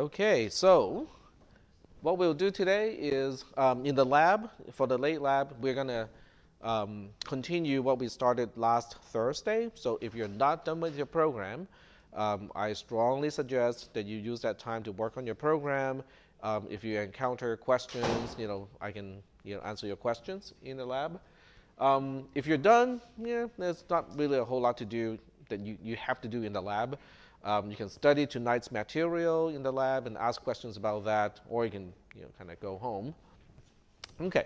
Okay, so what we'll do today is in the lab, for the late lab, we're going to continue what we started last Thursday. So if you're not done with your program, I strongly suggest that you use that time to work on your program. If you encounter questions, I can answer your questions in the lab. If you're done, there's not really a whole lot to do that you have to do in the lab. You can study tonight's material in the lab and ask questions about that, or you can kind of go home. Okay,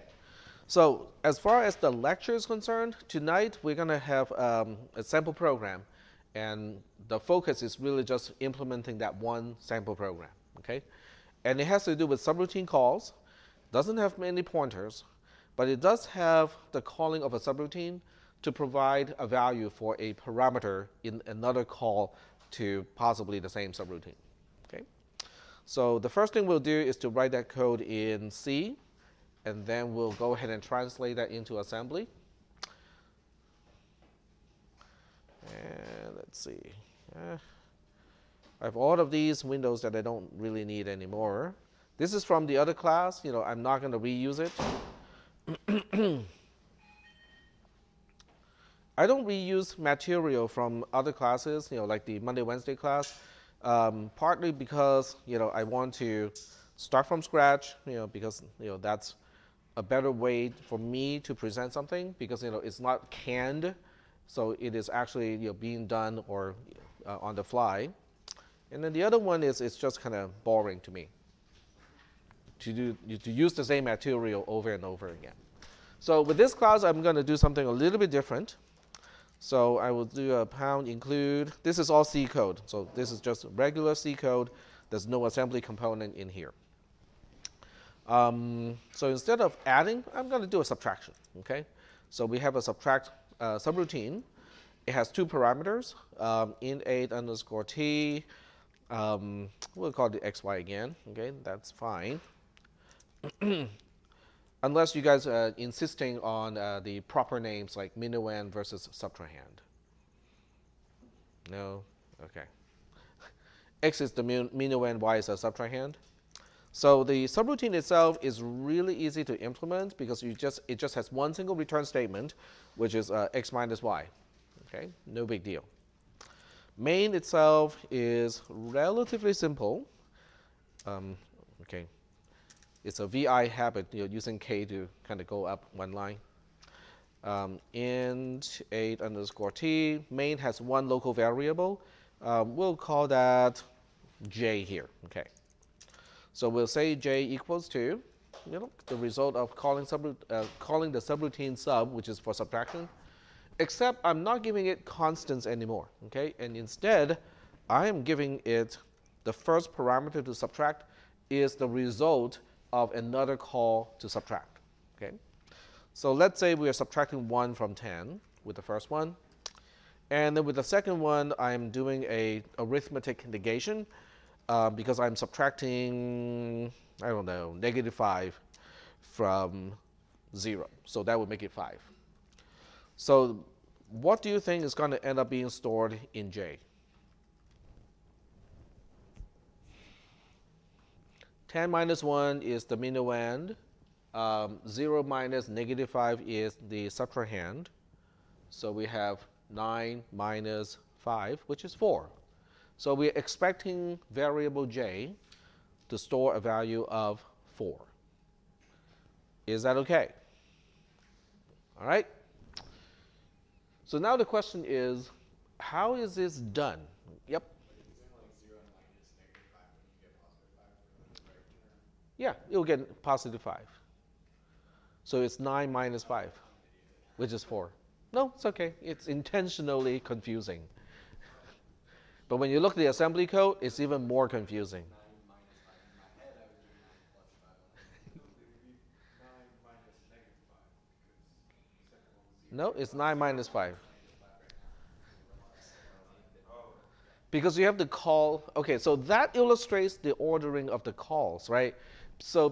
so as far as the lecture is concerned, tonight we're going to have a sample program, and the focus is really just implementing that one sample program. Okay, and it has to do with subroutine calls. Doesn't have many pointers, but it does have the calling of a subroutine to provide a value for a parameter in another call to possibly the same subroutine. Okay? So the first thing we'll do is to write that code in C, and then we'll go ahead and translate that into assembly. And let's see. I have all of these windows that I don't really need anymore. This is from the other class. I'm not going to reuse it. I don't reuse material from other classes, like the Monday, Wednesday class, partly because, I want to start from scratch, because, that's a better way for me to present something because, it's not canned, so it is actually, being done or on the fly. And then the other one is it's just kind of boring to me to use the same material over and over again. So with this class, I'm going to do something a little bit different. So I will do a pound include. This is all C code. So this is just regular C code. There's no assembly component in here. So instead of adding, I'm going to do a subtraction. Okay. So we have a subtract subroutine. It has two parameters, int8 underscore t. We'll call it xy again. Okay, that's fine. Unless you guys are insisting on the proper names like minuend versus subtrahend. No? Okay. X is the minuend, Y is a subtrahend. So the subroutine itself is really easy to implement because it just has one single return statement, which is x minus y. Okay, no big deal. Main itself is relatively simple. Okay. It's a VI habit, using K to kind of go up one line. Int8 underscore t. Main has one local variable. We'll call that J here. Okay. So we'll say J equals to, the result of calling the subroutine sub, which is for subtraction. Except I'm not giving it constants anymore. Okay. And instead, I am giving it the first parameter to subtract is the result of another call to subtract. Okay, so let's say we are subtracting 1 from 10 with the first one, and then with the second one, I'm doing a arithmetic negation because I'm subtracting, I don't know, -5 from 0. So that would make it 5. So what do you think is going to end up being stored in J? 10 minus 1 is the minuend. 0 minus -5 is the subtrahend. So we have 9 minus 5, which is 4. So we're expecting variable J to store a value of 4. Is that okay? All right. So now the question is, how is this done? Yep. Yeah, you'll get positive 5. So it's 9 minus 5, which is 4. No, it's okay. It's intentionally confusing. But when you look at the assembly code, it's even more confusing. No, it's 9 minus 5. Because you have to call, okay, so that illustrates the ordering of the calls, right? So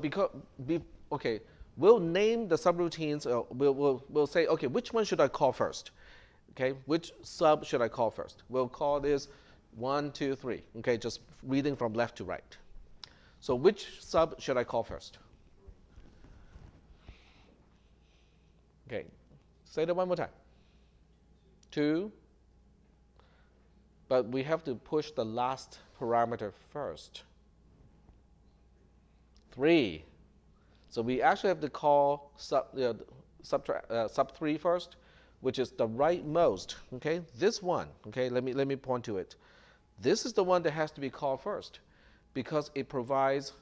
okay, we'll name the subroutines, we'll say, okay, which one should I call first? Okay, which sub should I call first? We'll call this 1, 2, 3. Okay, just reading from left to right. So which sub should I call first? Okay, say that one more time. 2. But we have to push the last parameter first. 3. So we actually have to call sub 3 first, which is the rightmost. Okay, this one. Okay, let me point to it. This is the one that has to be called first, because it provides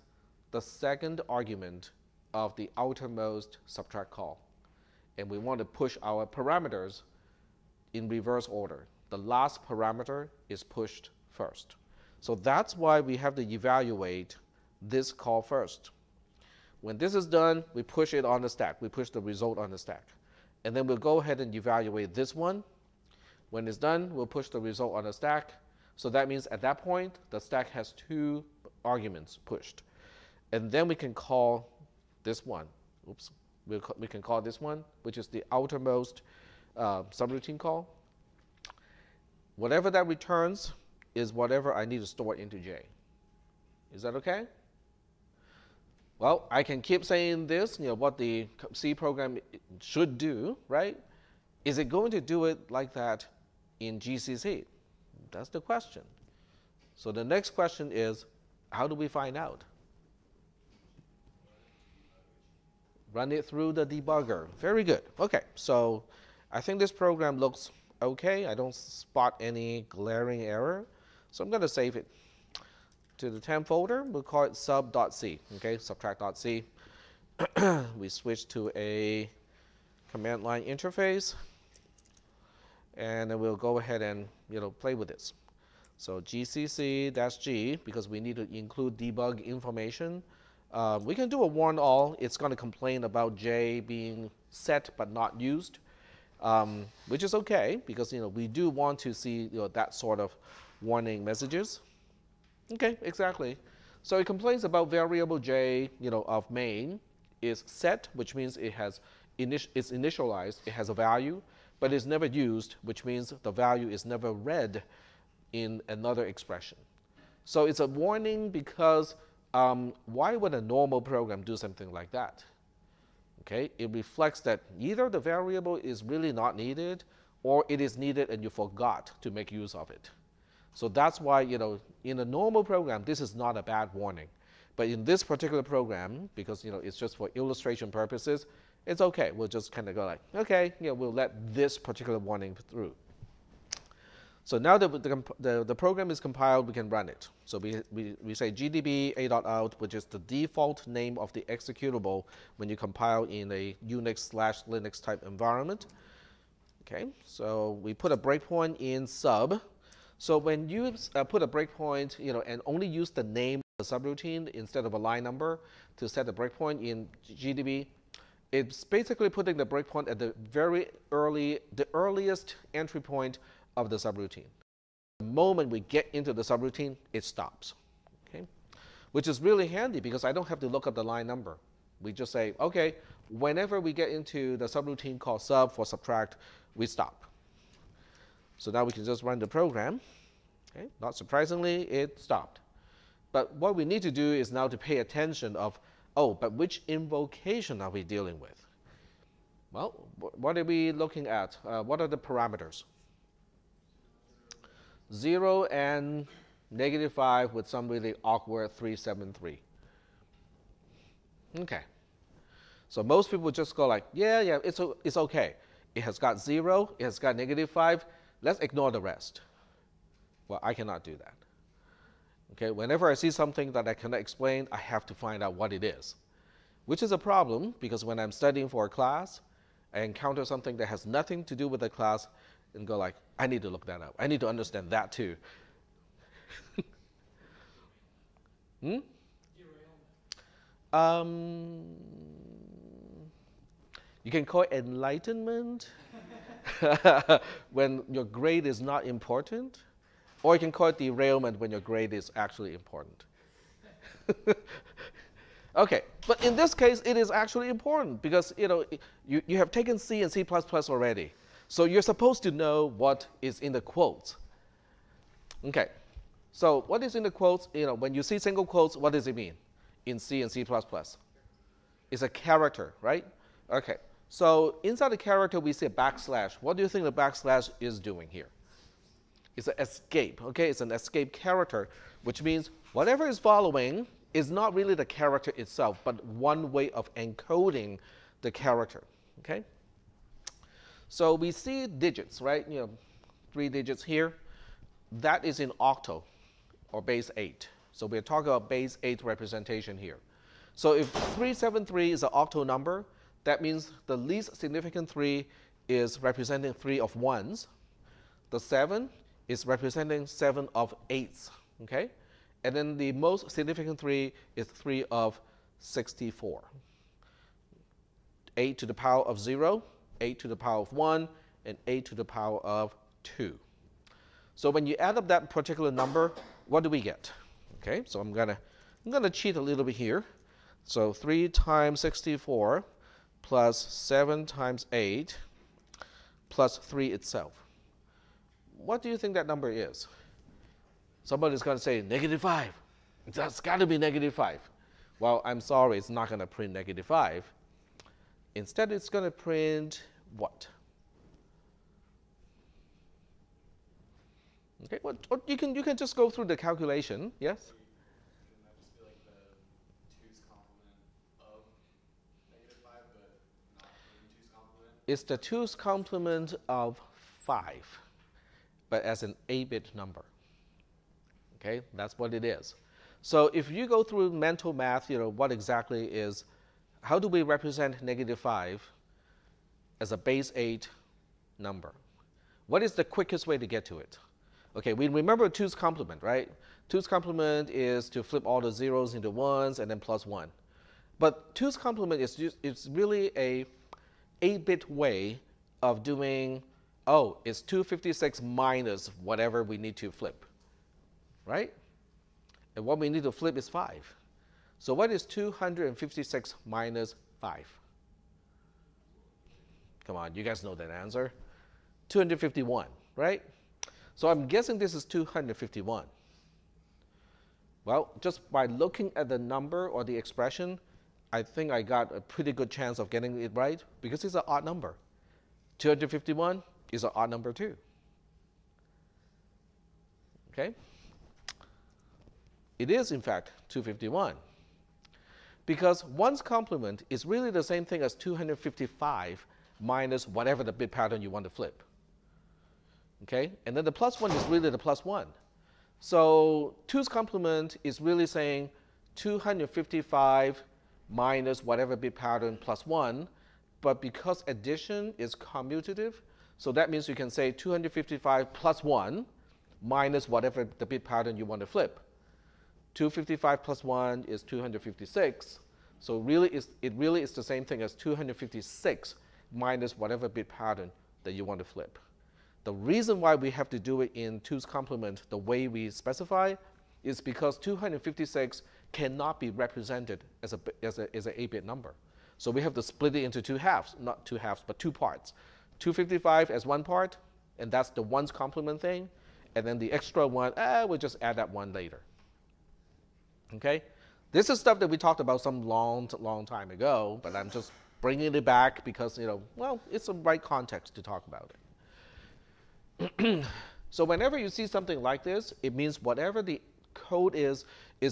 the second argument of the outermost subtract call, and we want to push our parameters in reverse order. The last parameter is pushed first. So that's why we have to evaluate this call first. When this is done, we push it on the stack. We push the result on the stack. And then we'll go ahead and evaluate this one. When it's done, we'll push the result on the stack. So that means at that point, the stack has 2 arguments pushed. And then we can call this one. Oops. We can call this one, which is the outermost subroutine call. Whatever that returns is whatever I need to store into J. Is that okay? Well, I can keep saying this, what the C program should do, right? Is it going to do it like that in GCC? That's the question. So the next question is, how do we find out? Run it through the debugger. Very good. Okay, so I think this program looks okay. I don't spot any glaring error. So I'm going to save it to the temp folder. We'll call it sub.c, okay, subtract.c. We switch to a command line interface, and then we'll go ahead and play with this. So gcc-g, because we need to include debug information. We can do a warn all. It's going to complain about J being set but not used, which is okay, because we do want to see that sort of warning messages. Okay, exactly. So it complains about variable J of main is set, which means it's initialized, it has a value, but it's never used, which means the value is never read in another expression. So it's a warning because why would a normal program do something like that? Okay, it reflects that either the variable is really not needed, or it is needed and you forgot to make use of it. So that's why, in a normal program, this is not a bad warning. But in this particular program, because, it's just for illustration purposes, it's okay. We'll just kind of go like, okay, we'll let this particular warning through. So now that the program is compiled, we can run it. So we say gdb a.out, which is the default name of the executable when you compile in a Unix/Linux type environment. Okay, so we put a breakpoint in sub. So when you put a breakpoint, and only use the name of the subroutine instead of a line number to set the breakpoint in GDB, it's basically putting the breakpoint at the earliest entry point of the subroutine. The moment we get into the subroutine, it stops. Okay, which is really handy because I don't have to look up the line number. We just say, okay, whenever we get into the subroutine called sub for subtract, we stop. So now we can just run the program. Okay, not surprisingly, it stopped. But what we need to do is now to pay attention of, but which invocation are we dealing with? Well, what are we looking at? What are the parameters? 0 and -5 with some really awkward 373. Okay. So most people just go like, yeah, it's okay. It has got 0, it has got -5. Let's ignore the rest. Well, I cannot do that. Okay, whenever I see something that I cannot explain, I have to find out what it is, which is a problem because when I'm studying for a class, I encounter something that has nothing to do with the class and go like, I need to look that up. I need to understand that too. You can call it enlightenment when your grade is not important, or you can call it derailment when your grade is actually important. Okay, but in this case, it is actually important because you have taken C and C++ already, so you're supposed to know what is in the quotes. Okay, so what is in the quotes? When you see single quotes, what does it mean? in C and C++? It's a character, right? Okay. So inside the character, we see a backslash. What do you think the backslash is doing here? It's an escape, okay? It's an escape character, which means whatever is following is not really the character itself, but one way of encoding the character, okay? So we see digits, right? 3 digits here. That is in octal, or base 8. So we're talking about base 8 representation here. So if 373 is an octal number, that means the least significant 3 is representing 3 of 1s. The 7 is representing 7 of 8s, okay? And then the most significant 3 is 3 of 64. 8 to the power of 0, 8 to the power of 1, and 8 to the power of 2. So when you add up that particular number, what do we get? Okay, so I'm gonna cheat a little bit here. So 3 times 64 plus 7 times 8 plus 3 itself. What do you think that number is? Somebody's going to say -5. That's got to be -5. Well, I'm sorry, it's not going to print -5. Instead, it's going to print what? Okay, what you can just go through the calculation, yes? Shouldn't that just be like the 2's complement of -5, but not really 2's complement? It's the 2's complement of 5, but as an 8-bit number. Okay, that's what it is. So if you go through mental math, what exactly is, how do we represent -5 as a base 8 number? What is the quickest way to get to it? Okay, we remember 2's complement, right? 2's complement is to flip all the zeros into 1s and then plus 1. But 2's complement it's really a 8-bit way of doing, it's 256 minus whatever we need to flip, right? And what we need to flip is 5. So what is 256 minus 5? Come on, you guys know that answer. 251, right? So I'm guessing this is 251. Well, just by looking at the number or the expression, I think I got a pretty good chance of getting it right because it's an odd number. 251 is an odd number too. Okay? It is, in fact, 251. Because 1's complement is really the same thing as 255 minus whatever the bit pattern you want to flip. Okay? And then the plus 1 is really the plus 1. So 2's complement is really saying 255 minus whatever bit pattern plus 1. But because addition is commutative, so that means you can say 255 plus 1 minus whatever the bit pattern you want to flip. 255 plus 1 is 256. So it really is the same thing as 256 minus whatever bit pattern that you want to flip. The reason why we have to do it in 2's complement the way we specify is because 256 cannot be represented as an 8-bit number. So we have to split it into 2 halves, not 2 halves, but 2 parts. 255 as one part, and that's the 1's complement thing. And then the extra one, we'll just add that one later. Okay? This is stuff that we talked about some long time ago, but I'm just bringing it back because, it's the right context to talk about it. So whenever you see something like this, it means whatever the code is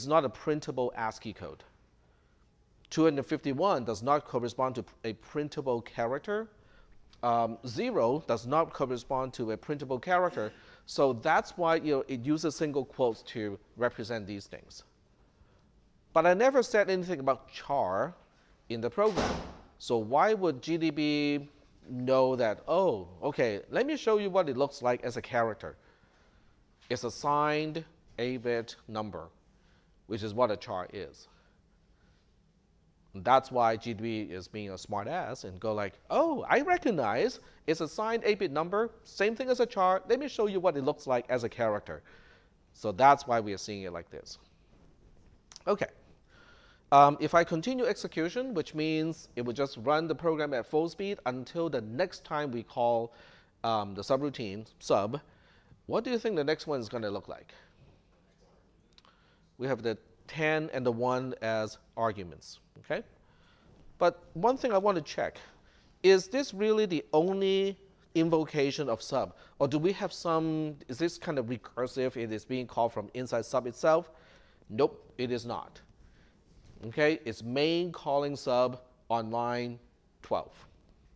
not a printable ASCII code. 251 does not correspond to a printable character. 0 does not correspond to a printable character. So that's why it uses single quotes to represent these things. But I never said anything about char in the program. So why would GDB know that, okay, let me show you what it looks like as a character. It's a signed 8-bit number, which is what a char is. And that's why GDB is being a smart ass and go like, I recognize it's a signed 8-bit number, same thing as a char. Let me show you what it looks like as a character. So that's why we are seeing it like this. Okay. If I continue execution, which means it will just run the program at full speed until the next time we call the subroutine sub, what do you think the next one is going to look like? We have the 10 and the 1 as arguments, okay? But one thing I want to check, is this really the only invocation of sub? Or do we have some, is this kind of recursive, it is being called from inside sub itself? Nope, it is not. Okay, it's main calling sub on line 12.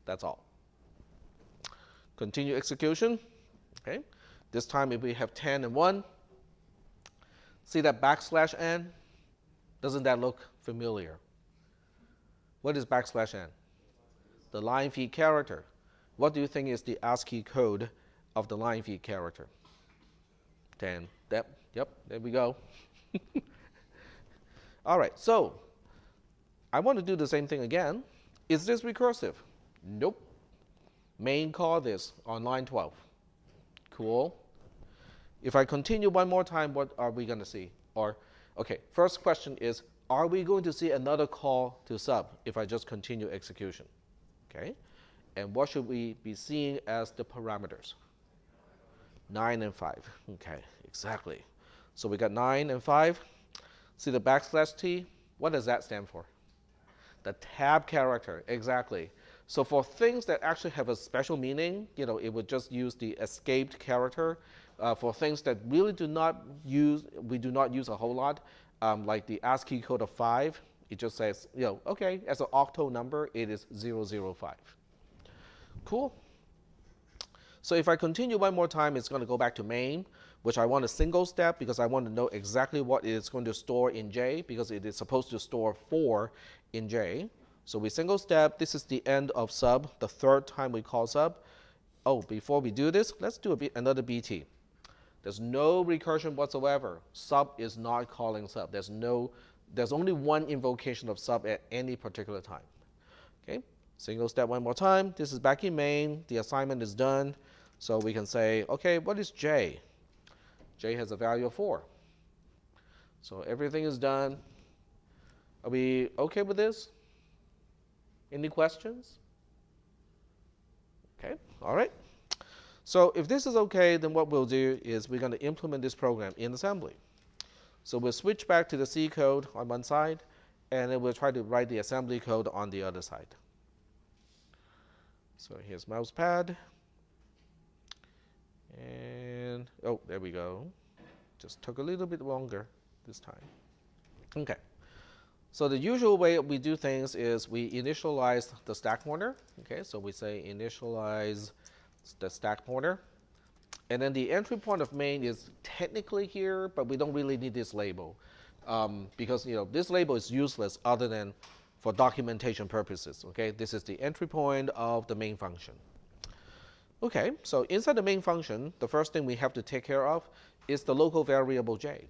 That's all. Continue execution. Okay, this time if we have 10 and 1, see that backslash n? Doesn't that look familiar? What is backslash n? The line feed character. What do you think is the ASCII code of the line feed character? 10. Yep, there we go. All right, so I want to do the same thing again. Is this recursive? Nope. Main call this on line 12. Cool. If I continue one more time, what are we going to see? Or, okay, first question is, are we going to see another call to sub if I just continue execution? Okay. And what should we be seeing as the parameters? 9 and 5. Okay, exactly. So we got 9 and 5. See the backslash t? What does that stand for? The tab character, exactly. So for things that actually have a special meaning, it would just use the escaped character. For things that really we do not use a whole lot, like the ASCII code of 5, it just says, okay, as an octal number, it is 005. Cool. So if I continue one more time, it's going to go back to main, which I want a single step because I want to know exactly what it's going to store in J, because it is supposed to store 4 in J. So we single step. This is the end of sub, the third time we call sub. Oh, before we do this, let's do another BT. There's no recursion whatsoever. Sub is not calling sub. There's only one invocation of sub at any particular time. Okay, single step one more time. This is back in main. The assignment is done. So we can say, okay, what is J? J has a value of 4. So everything is done. Are we okay with this? Any questions? Okay, all right. So if this is okay, then what we'll do is we're going to implement this program in assembly. So we'll switch back to the C code on one side, and then we'll try to write the assembly code on the other side. So here's mouse pad. And, oh, there we go. Just took a little bit longer this time. Okay. So the usual way we do things is we initialize the stack pointer. Okay, so we say initialize the stack pointer. And then the entry point of main is technically here, but we don't really need this label. Because this label is useless other than for documentation purposes. Okay, this is the entry point of the main function. Okay, so inside the main function, the first thing we have to take care of is the local variable j.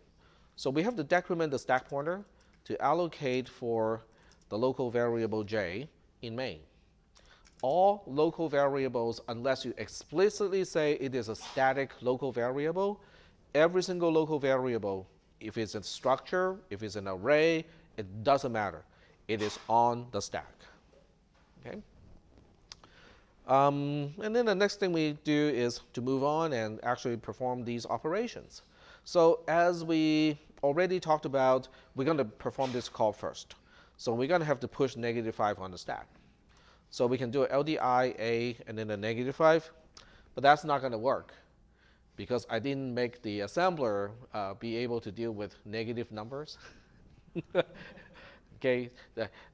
So we have to decrement the stack pointer to allocate for the local variable j in main. All local variables, unless you explicitly say it is a static local variable, every single local variable, if it's a structure, if it's an array, it doesn't matter. It is on the stack. Okay. And then the next thing we do is to move on and actually perform these operations. So as we already talked about, we're going to perform this call first. So we're going to have to push -5 on the stack. So we can do LDI A and then a -5, but that's not going to work because I didn't make the assembler be able to deal with negative numbers. Okay,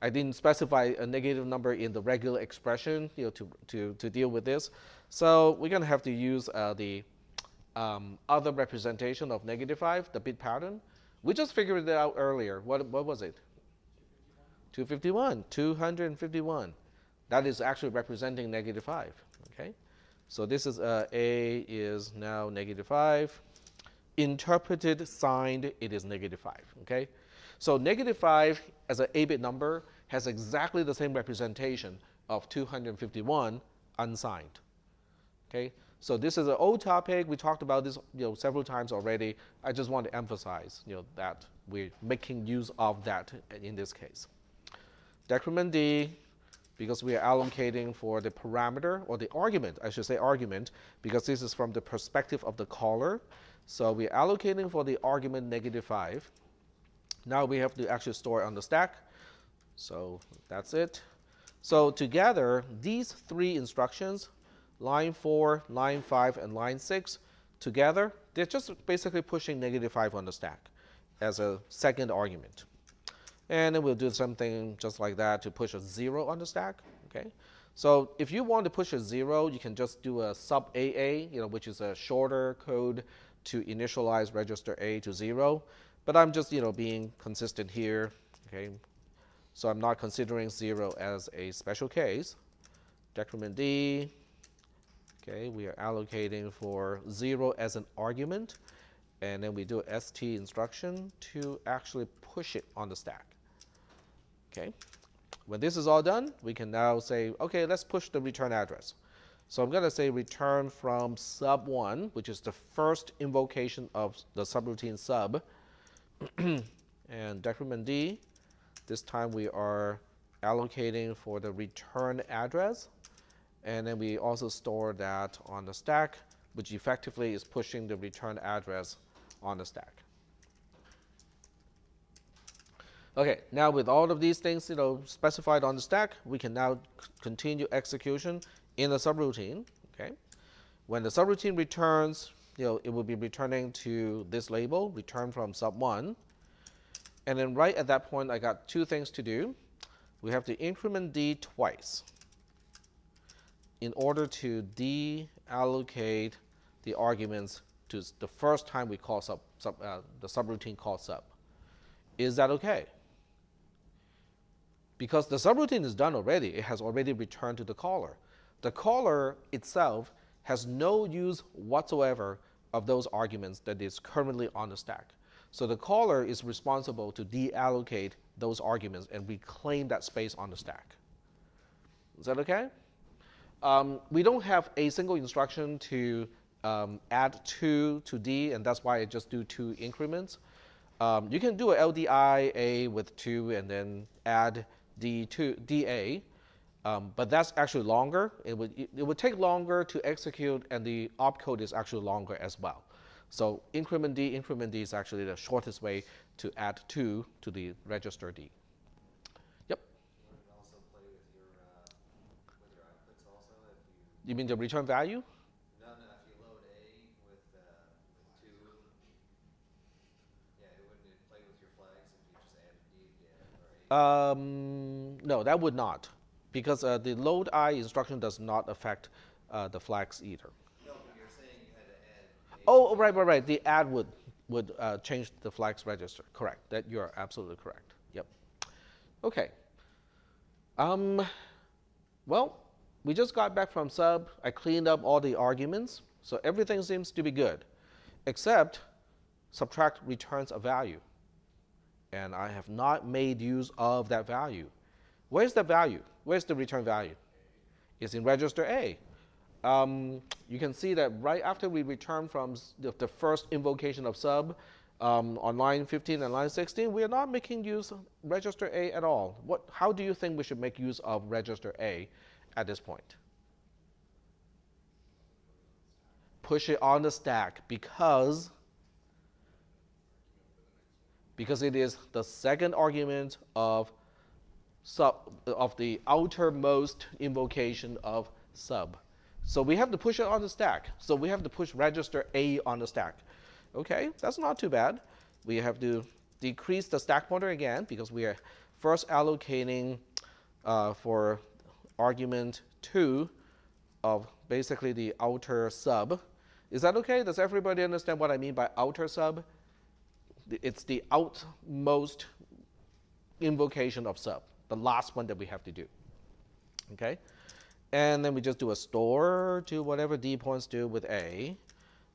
I didn't specify a negative number in the regular expression to deal with this. So we're going to have to use the other representation of -5, the bit pattern. We just figured it out earlier. What was it? 251. 251. That is actually representing -5. Okay, so this is A is now -5. Interpreted, signed, it is -5. Okay, so -5 as an 8-bit number has exactly the same representation of 251 unsigned. Okay, so this is an old topic. We talked about this several times already. I just want to emphasize that we're making use of that in this case. Decrement D, because we are allocating for the parameter, or the argument, I should say argument, because this is from the perspective of the caller. So we're allocating for the argument -5. Now we have to actually store it on the stack. So that's it. So together, these three instructions, line 4, line 5, and line 6, together, they're just basically pushing -5 on the stack as a second argument. And then we'll do something just like that to push a 0 on the stack. Okay. So if you want to push a 0, you can just do a sub AA, which is a shorter code to initialize register A to 0. But I'm just being consistent here. Okay. So I'm not considering 0 as a special case. Decrement D. Okay, we are allocating for 0 as an argument, and then we do a ST instruction to actually push it on the stack. Okay, when this is all done, we can now say, okay, let's push the return address. So I'm going to say return from sub1, which is the first invocation of the subroutine sub, and decrement D. This time we are allocating for the return address. And then we also store that on the stack, which effectively is pushing the return address on the stack. Okay, now with all of these things specified on the stack, we can now continue execution in the subroutine. Okay, when the subroutine returns, it will be returning to this label, return from sub1. And then right at that point, I got two things to do. We have to increment D twice in order to deallocate the arguments to the first time we call the subroutine call sub. Is that okay? Because the subroutine is done already. It has already returned to the caller. The caller itself has no use whatsoever of those arguments that is currently on the stack. So the caller is responsible to deallocate those arguments and reclaim that space on the stack. Is that okay? We don't have a single instruction to add 2 to D, and that's why I just do 2 increments. You can do a LDI A with 2 and then add D to DA, but that's actually longer. It would take longer to execute, and the opcode is actually longer as well. So increment D is actually the shortest way to add 2 to the register D. Yep. Would it also play with your outputs also? You mean the return value? No, if you load A with 2, wouldn't it play with your flags if you just added D or A? No, that would not, because the load I instruction does not affect the flags either. No, but you're saying you had to add A. Oh, right. The add would change the flags register. Correct. That you are absolutely correct. Yep. Okay. Well, we just got back from sub. I cleaned up all the arguments, so everything seems to be good, except subtract returns a value, and I have not made use of that value. Where's the value? Where's the return value? It's in register A. You can see that right after we return from the first invocation of sub on line 15 and line 16, we are not making use of register A at all. How do you think we should make use of register A at this point? Push it on the stack because it is the second argument of the outermost invocation of sub. So we have to push it on the stack. So we have to push register A on the stack. Okay, that's not too bad. We have to decrease the stack pointer again because we are first allocating for argument 2 of basically the outer sub. Is that okay? Does everybody understand what I mean by outer sub? It's the outmost invocation of sub, the last one that we have to do. Okay? And then we just do a store to whatever D points do with A.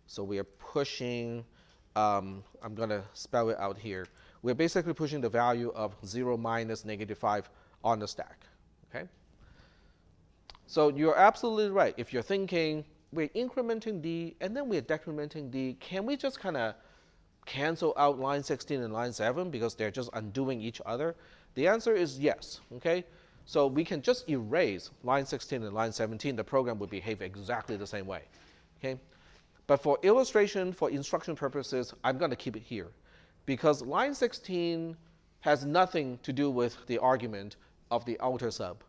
So we are pushing, I'm going to spell it out here. We're basically pushing the value of 0 minus -5 on the stack. Okay? So you're absolutely right. If you're thinking we're incrementing D and then we're decrementing D, can we just kind of cancel out line 16 and line 7 because they're just undoing each other? The answer is yes. Okay? So we can just erase line 16 and line 17. The program would behave exactly the same way. Okay? But for illustration, for instruction purposes, I'm going to keep it here. because line 16 has nothing to do with the argument of the outer sub.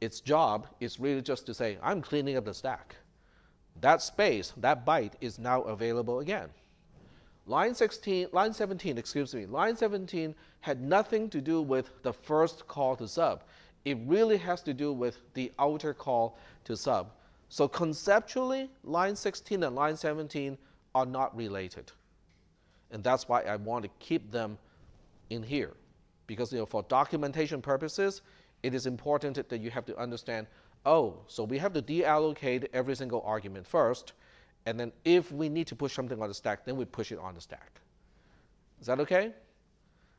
Its job is really just to say, I'm cleaning up the stack. That space, that byte, is now available again. Line 17 had nothing to do with the first call to sub. It really has to do with the outer call to sub. So conceptually, line 16 and line 17 are not related. And that's why I want to keep them in here. Because for documentation purposes, it is important that you have to understand, oh, so we have to deallocate every single argument first, and then if we need to push something on the stack, then we push it on the stack. Is that okay?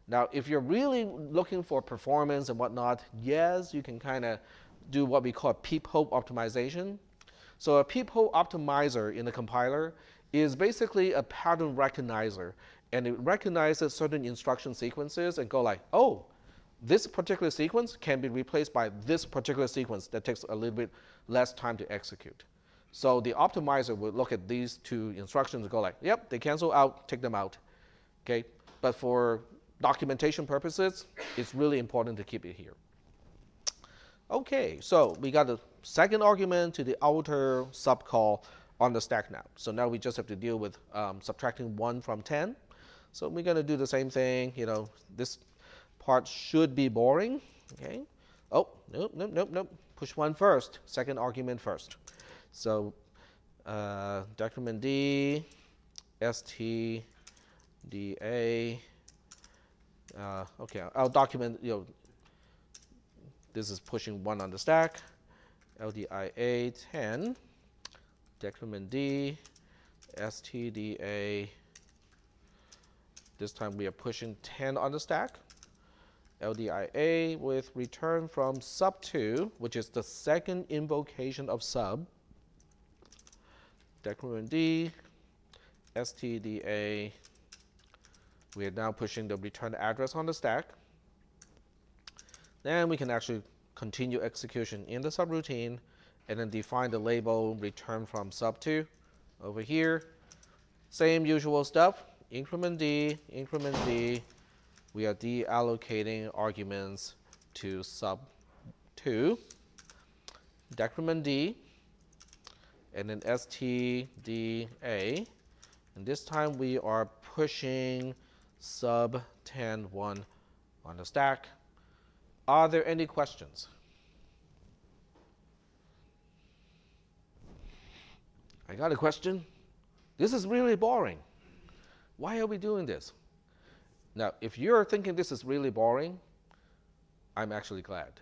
Now, if you're really looking for performance and whatnot, yes, you can kind of do what we call a peephole optimization. So a peephole optimizer in the compiler is basically a pattern recognizer, and it recognizes certain instruction sequences and go like, oh, this particular sequence can be replaced by this particular sequence that takes a little bit less time to execute. So the optimizer would look at these two instructions and go like, yep, they cancel out, take them out. Okay? But for documentation purposes, it's really important to keep it here. Okay, so we got the second argument to the outer subcall on the stack now. So now we just have to deal with subtracting 1 from 10. So we're going to do the same thing. This part should be boring. Okay. Oh, nope. Push 1 first. Second argument first. So decrement D, ST, DA. Okay, I'll document, this is pushing 1 on the stack. LDIA 10, decrement D, STDA. This time we are pushing 10 on the stack. LDIA with return from sub2, which is the second invocation of sub. Decrement D, STDA. We are now pushing the return address on the stack. Then we can actually continue execution in the subroutine and then define the label return from sub2 over here. Same usual stuff. Increment D. We are deallocating arguments to sub2, decrement D, and then STDA. And this time we are pushing sub10.1 on the stack. Are there any questions? I got a question. This is really boring. Why are we doing this? Now, if you're thinking this is really boring, I'm actually glad.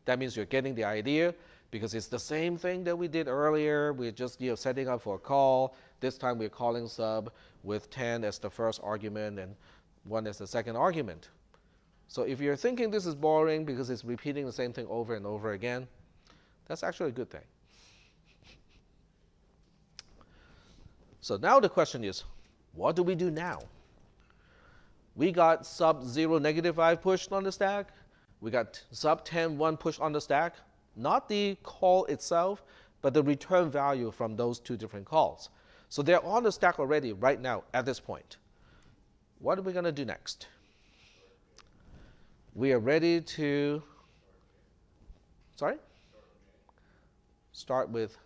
That means you're getting the idea, because it's the same thing that we did earlier. We're just setting up for a call. This time we're calling sub with 10 as the first argument and 1 as the second argument. So if you're thinking this is boring because it's repeating the same thing over and over again, that's actually a good thing. So now the question is, what do we do now? We got sub 0 -5 pushed on the stack. We got sub 10.1 pushed on the stack. Not the call itself, but the return value from those two different calls. So they're on the stack already right now at this point. What are we going to do next? We are ready to, sorry? Start with,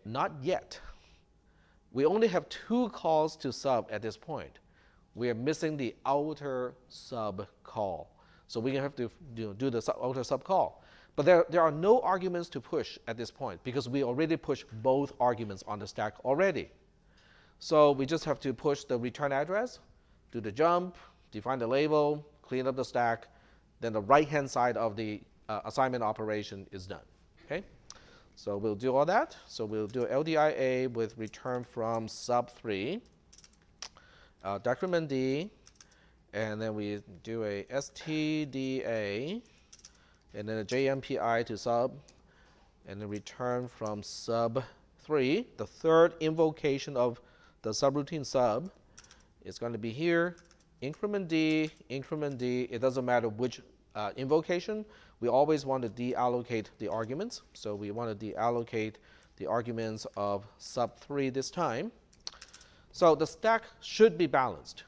not yet. We only have 2 calls to sub at this point. We are missing the outer sub call. So we have to do the outer sub call. But there are no arguments to push at this point because we already pushed both arguments on the stack already. So we just have to push the return address, do the jump, define the label, clean up the stack, then the right-hand side of the assignment operation is done. Okay? So we'll do all that. So we'll do LDIA with return from sub3. Decrement D, and then we do a STDA, and then a JMPI to sub, and then return from sub3. The third invocation of the subroutine sub is going to be here. Increment D. It doesn't matter which invocation. We always want to deallocate the arguments. So we want to deallocate the arguments of sub3 this time. So the stack should be balanced.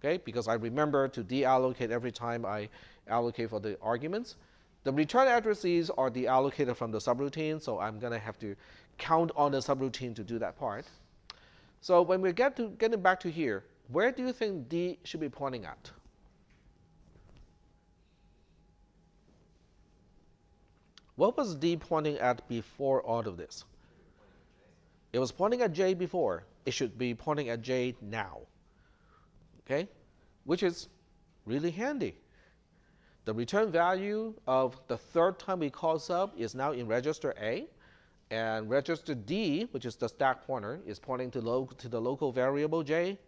okay, because I remember to deallocate every time I allocate for the arguments. The return addresses are deallocated from the subroutine, so I'm going to have to count on the subroutine to do that part. So when we getting back to here, where do you think D should be pointing at? What was D pointing at before all of this? It was pointing at J before. It should be pointing at J now, okay? Which is really handy. The return value of the third time we call sub is now in register A, and register D, which is the stack pointer, is pointing to the local variable J.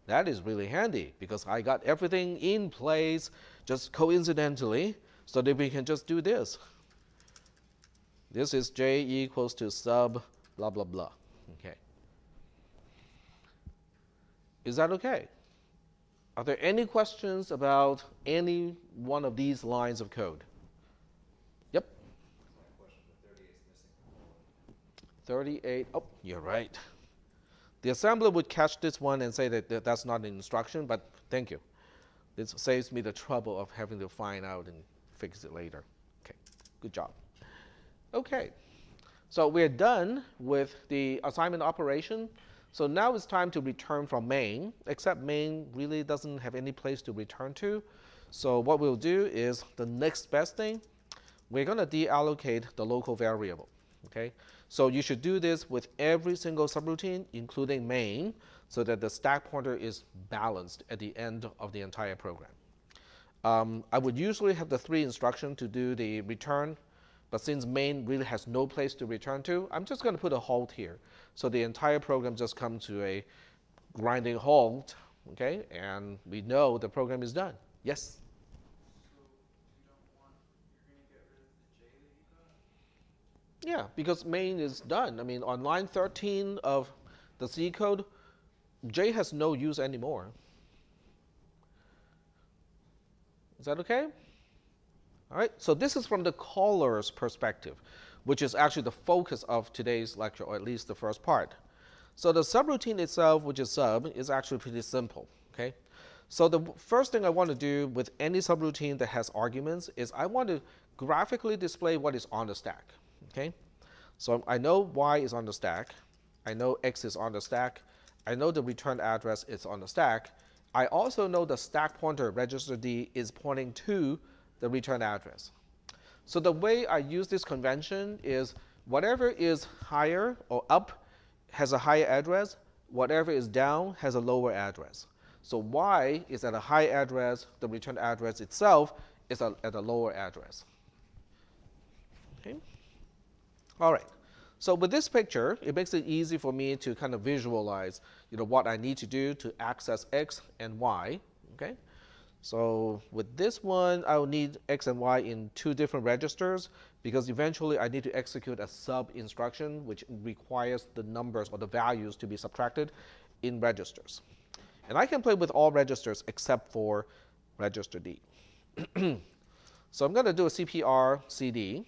That is really handy because I got everything in place just coincidentally so that we can just do this. This is J equals to sub blah, blah, blah. Okay. Is that okay? Are there any questions about any one of these lines of code? Yep. 38. Oh, you're right. The assembler would catch this one and say that that's not an instruction, but thank you. This saves me the trouble of having to find out and fix it later. Okay, good job. Okay, so we're done with the assignment operation. So now it's time to return from main, except main really doesn't have any place to return to. So what we'll do is the next best thing, we're going to deallocate the local variable. Okay, so you should do this with every single subroutine, including main, so that the stack pointer is balanced at the end of the entire program. I would usually have the 3 instructions to do the return, but since main really has no place to return to, I'm just going to put a halt here. So the entire program just comes to a grinding halt, okay, and we know the program is done. Yes? Yeah, because main is done. I mean, on line 13 of the C code, J has no use anymore. Is that okay? All right, so this is from the caller's perspective, which is actually the focus of today's lecture, or at least the first part. So the subroutine itself, which is sub, is actually pretty simple, okay? So the first thing I want to do with any subroutine that has arguments is I want to graphically display what is on the stack, okay? So I know Y is on the stack. I know X is on the stack. I know the return address is on the stack. I also know the stack pointer, register D, is pointing to the return address. So the way I use this convention is whatever is higher or up has a higher address. Whatever is down has a lower address. So Y is at a high address. The return address itself is at a lower address. Okay. All right. So with this picture, it makes it easy for me to kind of visualize, what I need to do to access X and Y. Okay. So with this one, I will need X and Y in 2 different registers because eventually I need to execute a sub instruction which requires the numbers or the values to be subtracted in registers. And I can play with all registers except for register D. So I'm going to do a CPR CD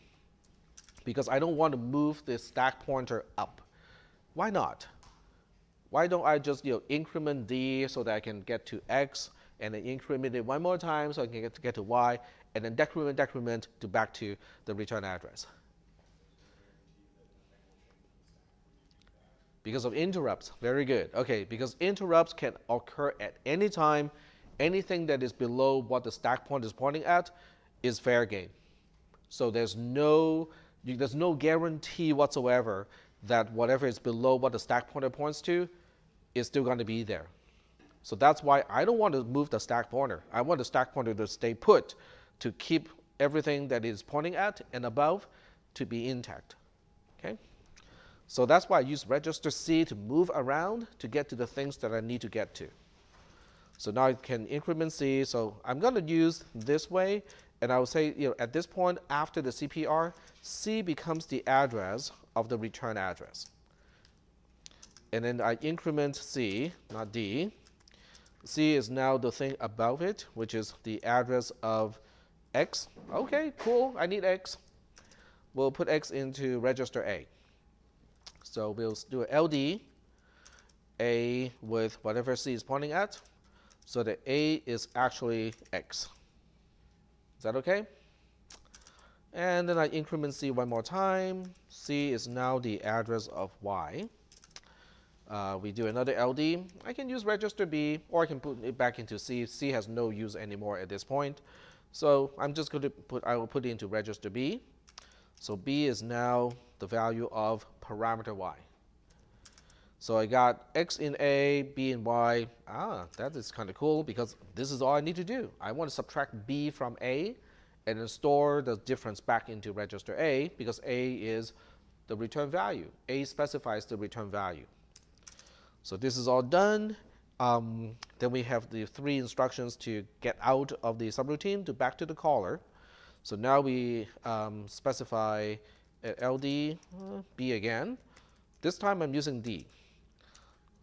because I don't want to move the stack pointer up. Why not? Why don't I just increment D so that I can get to X, and then increment it one more time so I can get to Y, and then decrement to back to the return address. Because of interrupts. Very good. Okay, because interrupts can occur at any time. Anything that is below what the stack point is pointing at is fair game. So there's no guarantee whatsoever that whatever is below what the stack pointer points to is still going to be there. So that's why I don't want to move the stack pointer. I want the stack pointer to stay put, to keep everything that is pointing at and above to be intact. Okay? So that's why I use register C to move around to get to the things that I need to get to. So now I can increment C. So I'm going to use this way. And I will say, at this point, after the CPR, C becomes the address of the return address. And then I increment C, not D. C is now the thing above it, which is the address of X. Okay, cool, I need X. We'll put X into register A. So we'll do LD, A with whatever C is pointing at. So the A is actually X. Is that okay? And then I increment C one more time. C is now the address of Y. We do another LD. I can use register B, or I can put it back into C. C has no use anymore at this point. So I'm just going to I will put it into register B. So B is now the value of parameter Y. So I got X in A, B in Y. That is kind of cool because this is all I need to do. I want to subtract B from A and then store the difference back into register A because A is the return value. A specifies the return value. So this is all done. Then we have the 3 instructions to get out of the subroutine to back to the caller. So now we specify LD B again. This time I'm using D.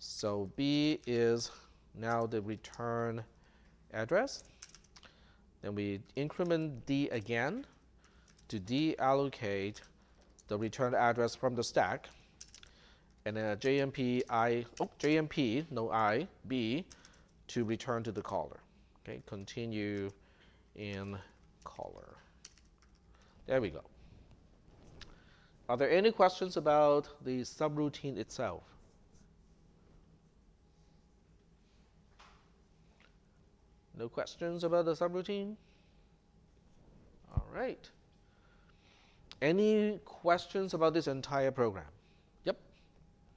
So B is now the return address. Then we increment D again to deallocate the return address from the stack. And then a JMP, no I, B, to return to the caller. Okay, continue in caller. There we go. Are there any questions about the subroutine itself? No questions about the subroutine? All right. Any questions about this entire program? Yep.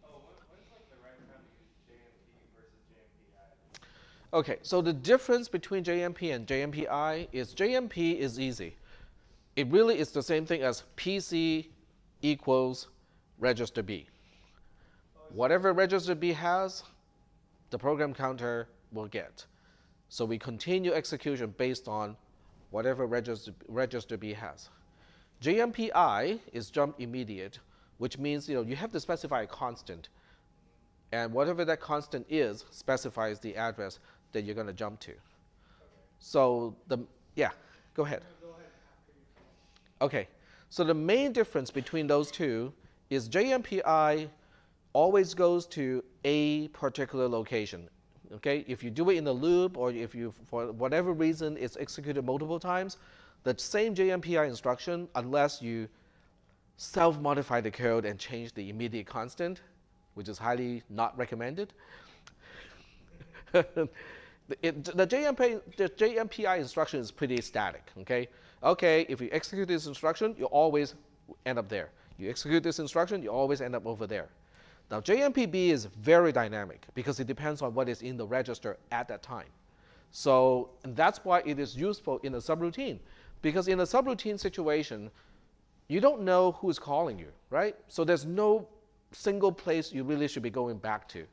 Oh, what is like the right time to use JMP versus JMPI? Okay, so the difference between JMP and JMPI is JMP is easy. It really is the same thing as PC equals register B. Whatever register B has, the program counter will get. So we continue execution based on whatever register B has. JMPI is jump immediate, which means you have to specify a constant. And whatever that constant is specifies the address that you're going to jump to. So yeah, go ahead. No, go ahead after you finish. Okay, so the main difference between those two is JMPI always goes to a particular location. Okay, if you do it in a loop or if you, for whatever reason, it's executed multiple times, the same JMPI instruction, unless you self-modify the code and change the immediate constant, which is highly not recommended. the JMPI instruction is pretty static. Okay, if you execute this instruction, you always end up there. You execute this instruction, you always end up over there. Now JMPB is very dynamic because it depends on what is in the register at that time. So and that's why it is useful in a subroutine, because in a subroutine situation, you don't know who is calling you, right? So there's no single place you really should be going back to.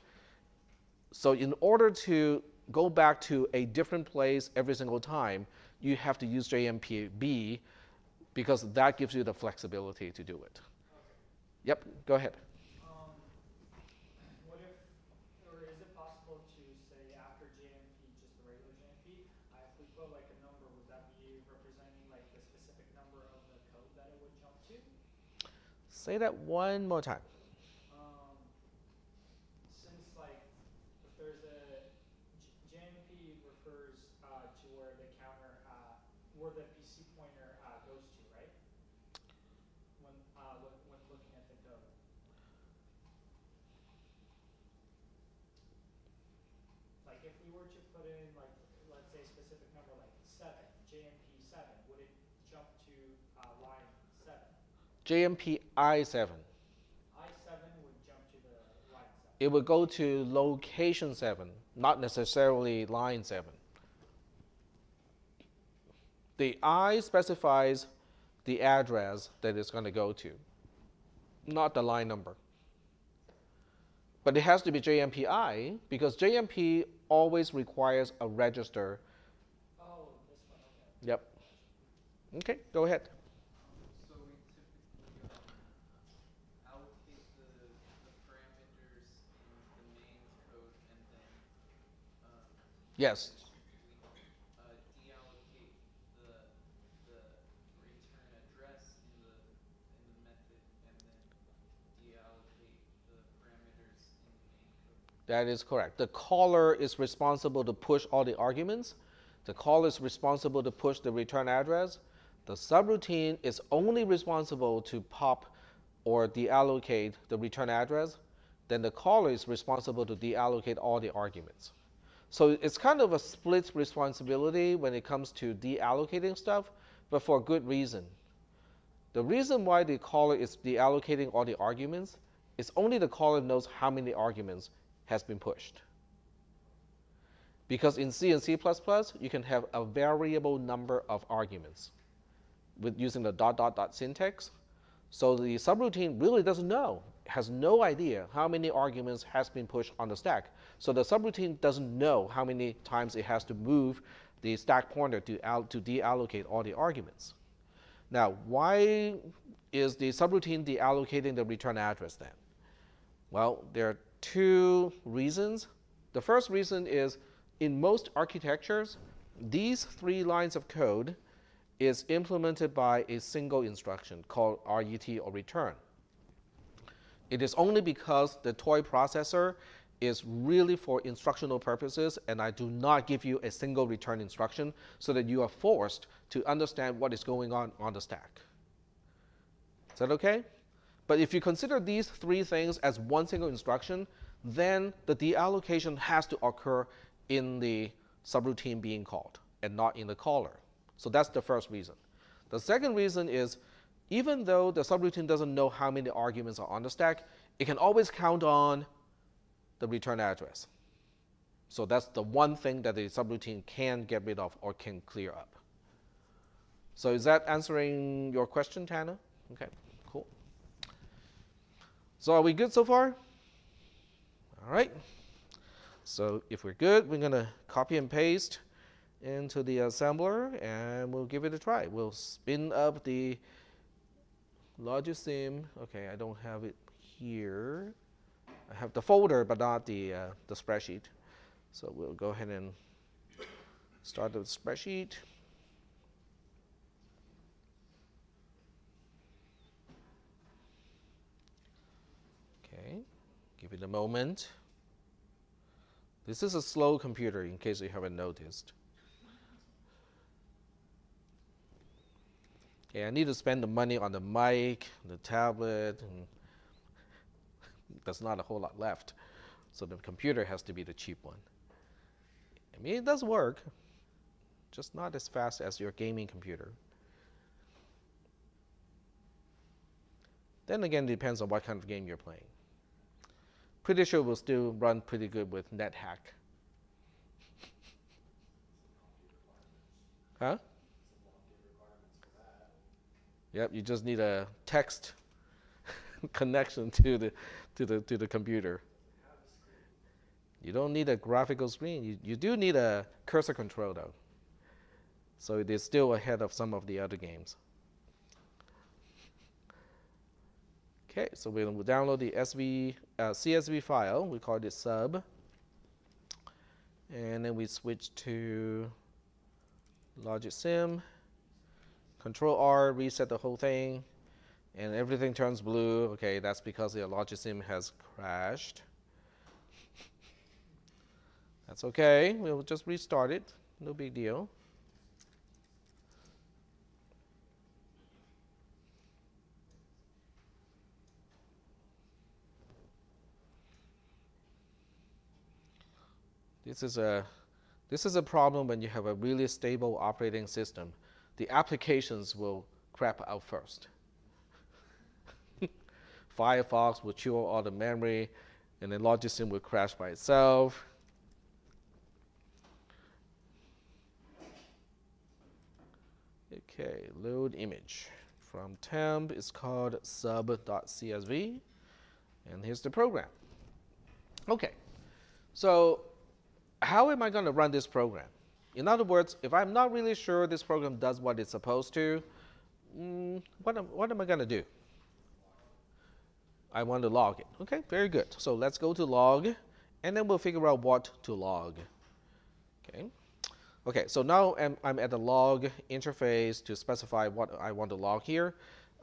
So in order to go back to a different place every single time, you have to use JMPB because that gives you the flexibility to do it. Okay. Yep, go ahead. What if, or is it possible to say after JMP, just the regular JMP, if we put like a number, would that be representing like the specific number of the code that it would jump to? Say that one more time. Since like if there's a JMP refers to where the counter, where the PC pointer goes to, right? When looking at the code. Like if we were to put in like, let's say a specific number like 7, JMP 7, would it jump to line 7? JMP I7. I7 would jump to the line 7. It would go to location 7, not necessarily line 7. The I specifies the address that it's going to go to, not the line number. But it has to be JMPI because JMP always requires a register. Oh, this one, okay. Yep. Okay, go ahead. So we typically allocate the parameters in the main code and then Yes. we deallocate the return address in the method and then deallocate the parameters in the main code. That is correct. The caller is responsible to push all the arguments. The caller is responsible to push the return address. The subroutine is only responsible to pop or deallocate the return address. Then the caller is responsible to deallocate all the arguments. So it's kind of a split responsibility when it comes to deallocating stuff, but for good reason. The reason why the caller is deallocating all the arguments is only the caller knows how many arguments has been pushed. Because in C and C++, you can have a variable number of arguments with using the ... syntax. So the subroutine really doesn't know, has no idea how many arguments has been pushed on the stack. So the subroutine doesn't know how many times it has to move the stack pointer to deallocate all the arguments. Now, why is the subroutine deallocating the return address then? Well, there are two reasons. The first reason is in most architectures, these 3 lines of code is implemented by a single instruction called RET or return. It is only because the toy processor is really for instructional purposes, and I do not give you a single return instruction so that you are forced to understand what is going on the stack. Is that okay? But if you consider these 3 things as one single instruction, then the deallocation has to occur in the subroutine being called and not in the caller. So that's the first reason. The second reason is even though the subroutine doesn't know how many arguments are on the stack, it can always count on the return address. So that's the one thing that the subroutine can get rid of or can clear up. So is that answering your question, Tana? Okay, cool. So are we good so far? All right. So if we're good, we're going to copy and paste into the assembler, and we'll give it a try. We'll spin up the Logisim. Okay, I don't have it here. I have the folder, but not the spreadsheet. So we'll go ahead and start the spreadsheet. Okay, give it a moment. This is a slow computer, in case you haven't noticed. Okay, I need to spend the money on the mic, the tablet, and there's not a whole lot left. So the computer has to be the cheap one. I mean, it does work, just not as fast as your gaming computer. Then again, it depends on what kind of game you're playing. Pretty sure it will still run pretty good with NetHack. Huh? Yep, you just need a text connection to the computer. You don't need a graphical screen. You do need a cursor control though. So it is still ahead of some of the other games. Okay, so we'll download the CSV file. We call it sub. And then we switch to Logisim. Control R, reset the whole thing. And everything turns blue. Okay, that's because the Logisim has crashed. That's okay. We'll just restart it. No big deal. This is a problem when you have a really stable operating system. The applications will crap out first. Firefox will chew all the memory, and then Logisim will crash by itself. Okay, load image. From temp, it's called sub.csv. And here's the program. Okay, so how am I going to run this program? In other words, if I'm not really sure this program does what it's supposed to, what am I going to do? I want to log it. Okay, very good. So let's go to log, and then we'll figure out what to log. Okay, so now I'm at the log interface to specify what I want to log here.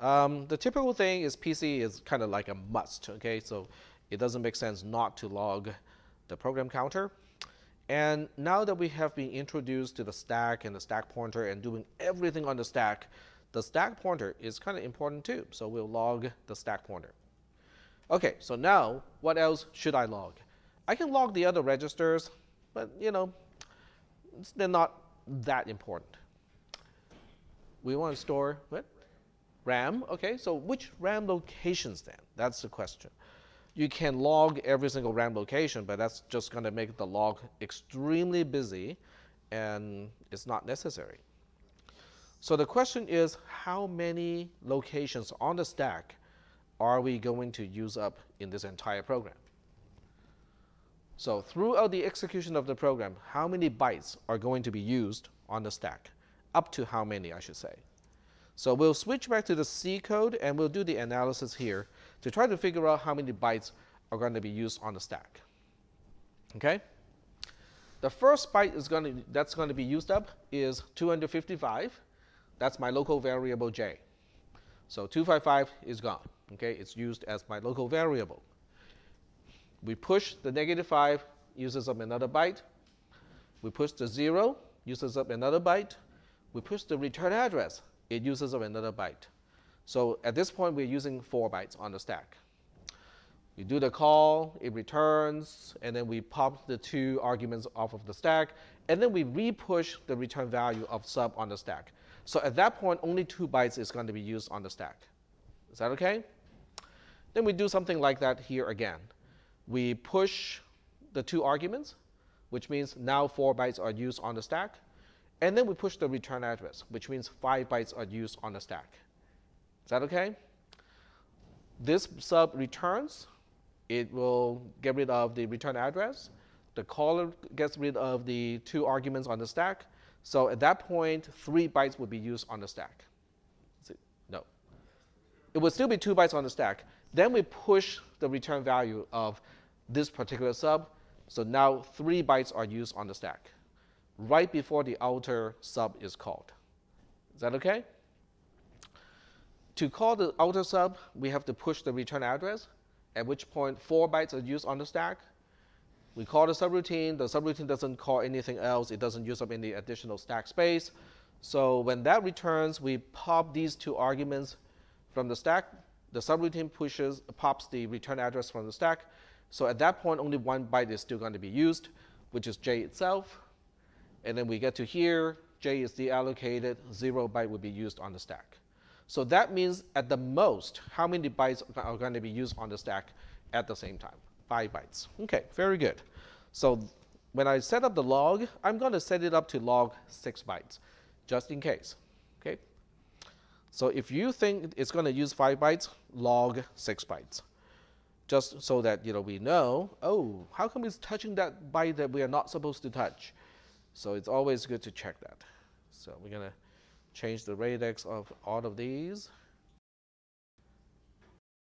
The typical thing is PC is kind of like a must, okay? So it doesn't make sense not to log the program counter. And now that we have been introduced to the stack and the stack pointer and doing everything on the stack pointer is kind of important too. So we'll log the stack pointer. Okay, so now what else should I log? I can log the other registers, but they're not that important. We want to store what? RAM. Okay, so which RAM locations then? That's the question. You can log every single RAM location, but that's just going to make the log extremely busy, and it's not necessary. So the question is, how many locations on the stack are we going to use up in this entire program? So throughout the execution of the program, how many bytes are going to be used on the stack? Up to how many, I should say. So we'll switch back to the C code, and we'll do the analysis here to try to figure out how many bytes are going to be used on the stack. Okay? The first byte that's going to be used up is 255. That's my local variable j. So 255 is gone. Okay? It's used as my local variable. We push the -5, uses up another byte. We push the 0, uses up another byte. We push the return address, it uses up another byte. So at this point, we're using 4 bytes on the stack. We do the call, it returns, and then we pop the 2 arguments off of the stack, and then we re-push the return value of sub on the stack. So at that point, only 2 bytes is going to be used on the stack. Is that okay? Then we do something like that here again. We push the 2 arguments, which means now 4 bytes are used on the stack. And then we push the return address, which means 5 bytes are used on the stack. Is that okay? This sub returns. It will get rid of the return address. The caller gets rid of the 2 arguments on the stack. So at that point, 3 bytes will be used on the stack. No. It would still be 2 bytes on the stack. Then we push the return value of this particular sub. So now 3 bytes are used on the stack, right before the outer sub is called. Is that okay? To call the outer sub, we have to push the return address, at which point 4 bytes are used on the stack. We call the subroutine. The subroutine doesn't call anything else. It doesn't use up any additional stack space. So when that returns, we pop these 2 arguments from the stack. The subroutine pops the return address from the stack. So at that point, only 1 byte is still going to be used, which is j itself. And then we get to here, j is deallocated, 0 byte will be used on the stack. So that means at the most, how many bytes are going to be used on the stack at the same time? 5 bytes. Okay, very good. So when I set up the log, I'm going to set it up to log 6 bytes, just in case. Okay. So if you think it's going to use 5 bytes, log 6 bytes. Just so that we know, oh, how come it's touching that byte that we are not supposed to touch? So it's always good to check that. So we're going to change the radix of all of these.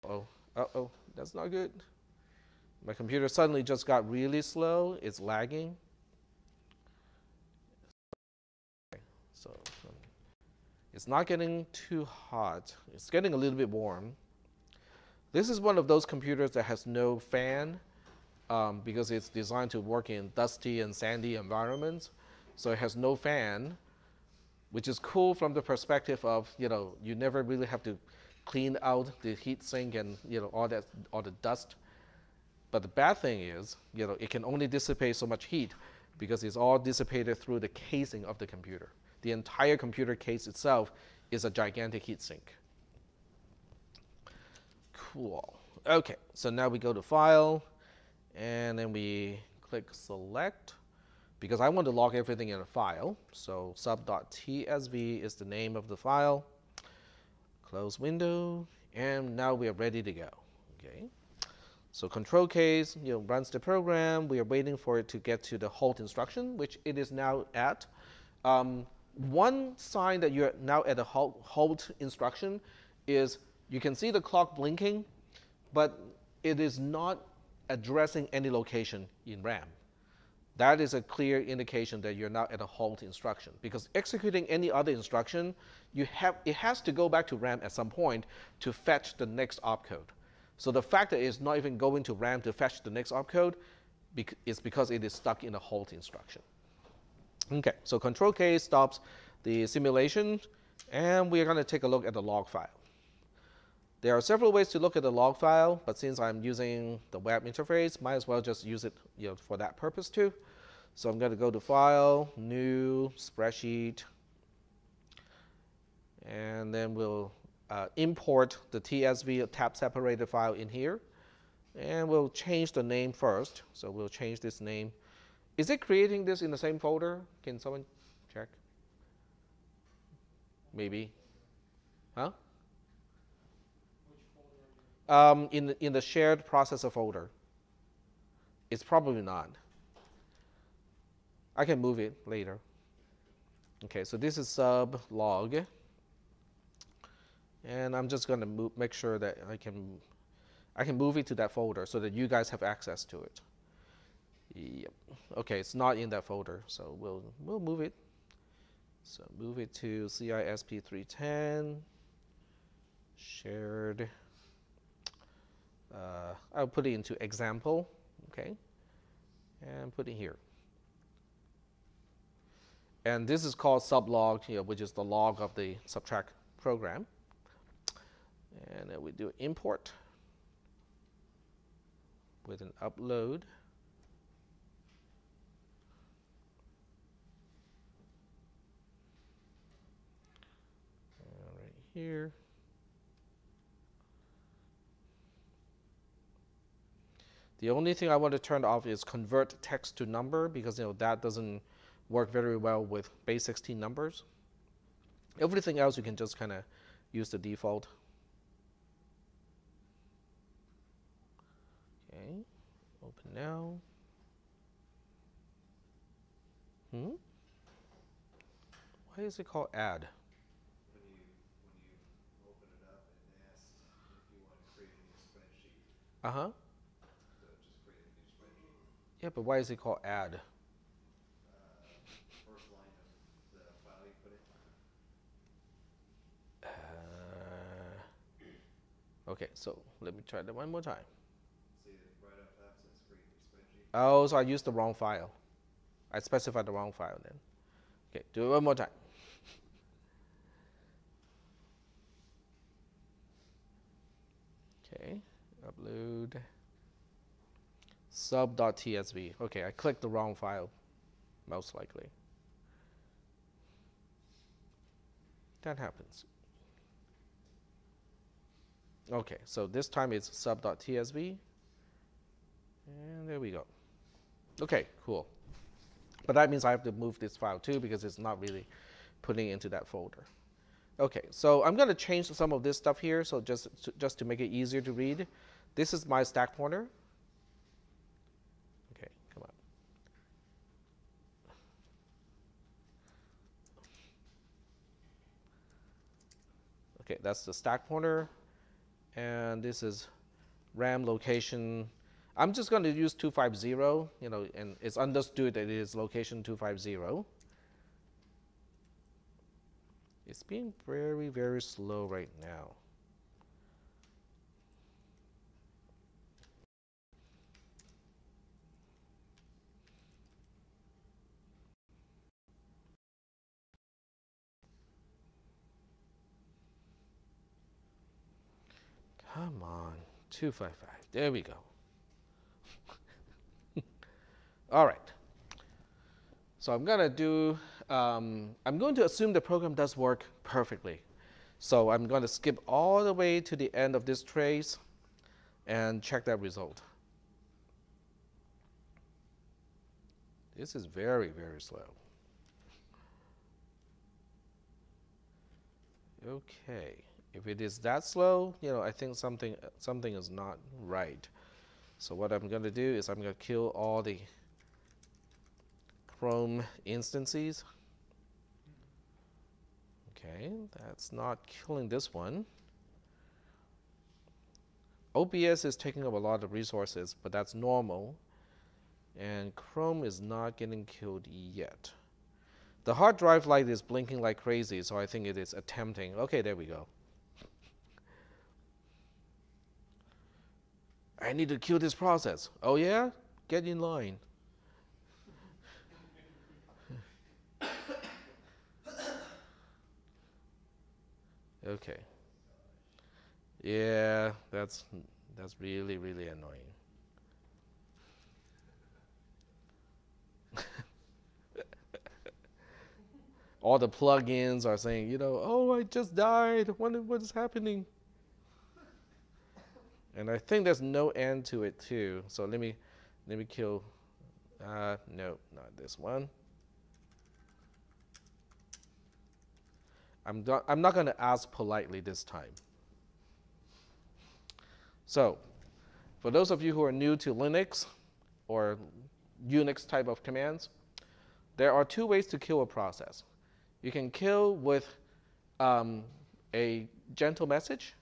Uh-oh, that's not good. My computer suddenly just got really slow. It's lagging. Okay, so it's not getting too hot. It's getting a little bit warm. This is one of those computers that has no fan because it's designed to work in dusty and sandy environments. So it has no fan, which is cool from the perspective of, you never really have to clean out the heat sink and, all the dust. But the bad thing is, it can only dissipate so much heat because it's all dissipated through the casing of the computer. The entire computer case itself is a gigantic heat sink. Cool. Okay, so now we go to File, and then we click Select, because I want to log everything in a file. So sub.tsv is the name of the file. Close window, and now we are ready to go. Okay. So control case, runs the program. We are waiting for it to get to the halt instruction, which it is now at. One sign that you're now at the halt instruction is you can see the clock blinking, but it is not addressing any location in RAM. That is a clear indication that you're now at a halt instruction, because executing any other instruction, it has to go back to RAM at some point to fetch the next opcode. So the fact that it's not even going to RAM to fetch the next opcode it's because it is stuck in a halt instruction. Okay, so Control K stops the simulation, and we're going to take a look at the log file. There are several ways to look at the log file, but since I'm using the web interface, might as well just use it for that purpose too. So I'm going to go to File, New, Spreadsheet, and then we'll import the TSV tab separated file in here. And we'll change the name first. So we'll change this name. Is it creating this in the same folder? Can someone check? Maybe. Huh? Which folder are you? In the shared processor folder. It's probably not. I can move it later. Okay, so this is sublog. And I'm just going to make sure that I can move it to that folder so that you guys have access to it. Yep. Okay, it's not in that folder, so we'll move it. So move it to cisp310 shared. I'll put it into example, okay, and put it here. And this is called sublog, which is the log of the subtract program. And then we do import with an upload. Right here. The only thing I want to turn off is convert text to number, because that doesn't work very well with base 16 numbers. Everything else you can just kind of use the default. Okay, open now. Why is it called add? When you open it up, it asks if you want to create a new spreadsheet. Uh-huh. So just create a new spreadsheet. Yeah, but why is it called add? First line of the file you put in. Okay, so let me try that one more time. See it right up top says create new spreadsheet. Oh, so I used the wrong file. I specified the wrong file then. Okay, do it one more time. Okay, upload sub.tsv. Okay, I clicked the wrong file, most likely. That happens. Okay, so this time it's sub.tsv. And there we go. Okay, cool. But that means I have to move this file too, because it's not really putting into that folder. Okay, so I'm going to change some of this stuff here, so just to make it easier to read. This is my stack pointer. Okay, come on. Okay, that's the stack pointer. And this is RAM location. I'm just going to use 250, and it's understood that it is location 250. It's being very, very slow right now. Come on, 255. There we go. All right. So I'm going to assume the program does work perfectly. So I'm going to skip all the way to the end of this trace and check that result. This is very, very slow. Okay, if it is that slow, I think something is not right. So what I'm going to do is I'm going to kill all the Chrome instances. Okay, that's not killing this one. OBS is taking up a lot of resources, but that's normal. And Chrome is not getting killed yet. The hard drive light is blinking like crazy, so I think it is attempting. Okay, there we go. I need to kill this process. Oh yeah? get in line. Okay. Yeah, that's really, really annoying. All the plugins are saying, oh, I just died. What is happening? And I think there's no end to it too. So let me kill. No, not this one. I'm not going to ask politely this time. So, for those of you who are new to Linux or Unix type of commands, there are two ways to kill a process. You can kill with a gentle message,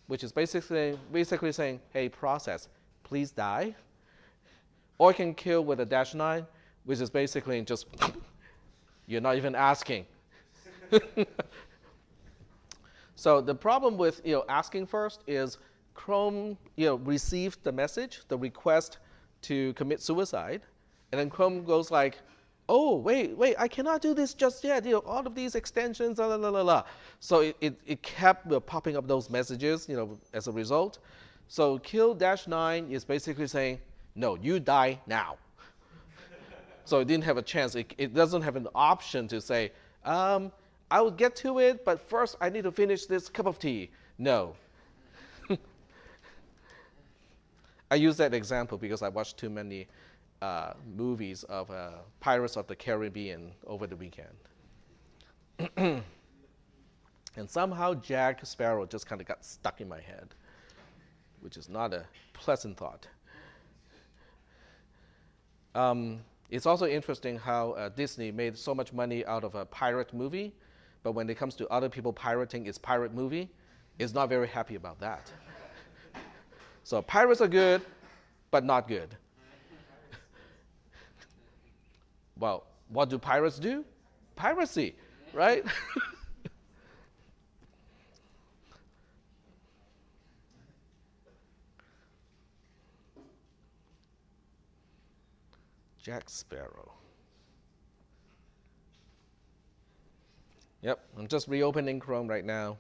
which is basically saying, hey, process, please die. Or you can kill with a -9, which is basically just, you're not even asking. So the problem with asking first is Chrome received the message, the request to commit suicide, and then Chrome goes like, oh, wait, I cannot do this just yet. All of these extensions, la la la la. So it kept popping up those messages, as a result. So kill -9 is basically saying, no, you die now. So it didn't have a chance. It doesn't have an option to say, I will get to it, but first I need to finish this cup of tea. No. I use that example because I watched too many movies of Pirates of the Caribbean over the weekend. And somehow Jack Sparrow just kind of got stuck in my head, which is not a pleasant thought. It's also interesting how Disney made so much money out of a pirate movie, but when it comes to other people pirating its pirate movie, it's not very happy about that. So pirates are good, but not good. Well, what do pirates do? Piracy, right? Jack Sparrow. Yep, I'm just reopening Chrome right now.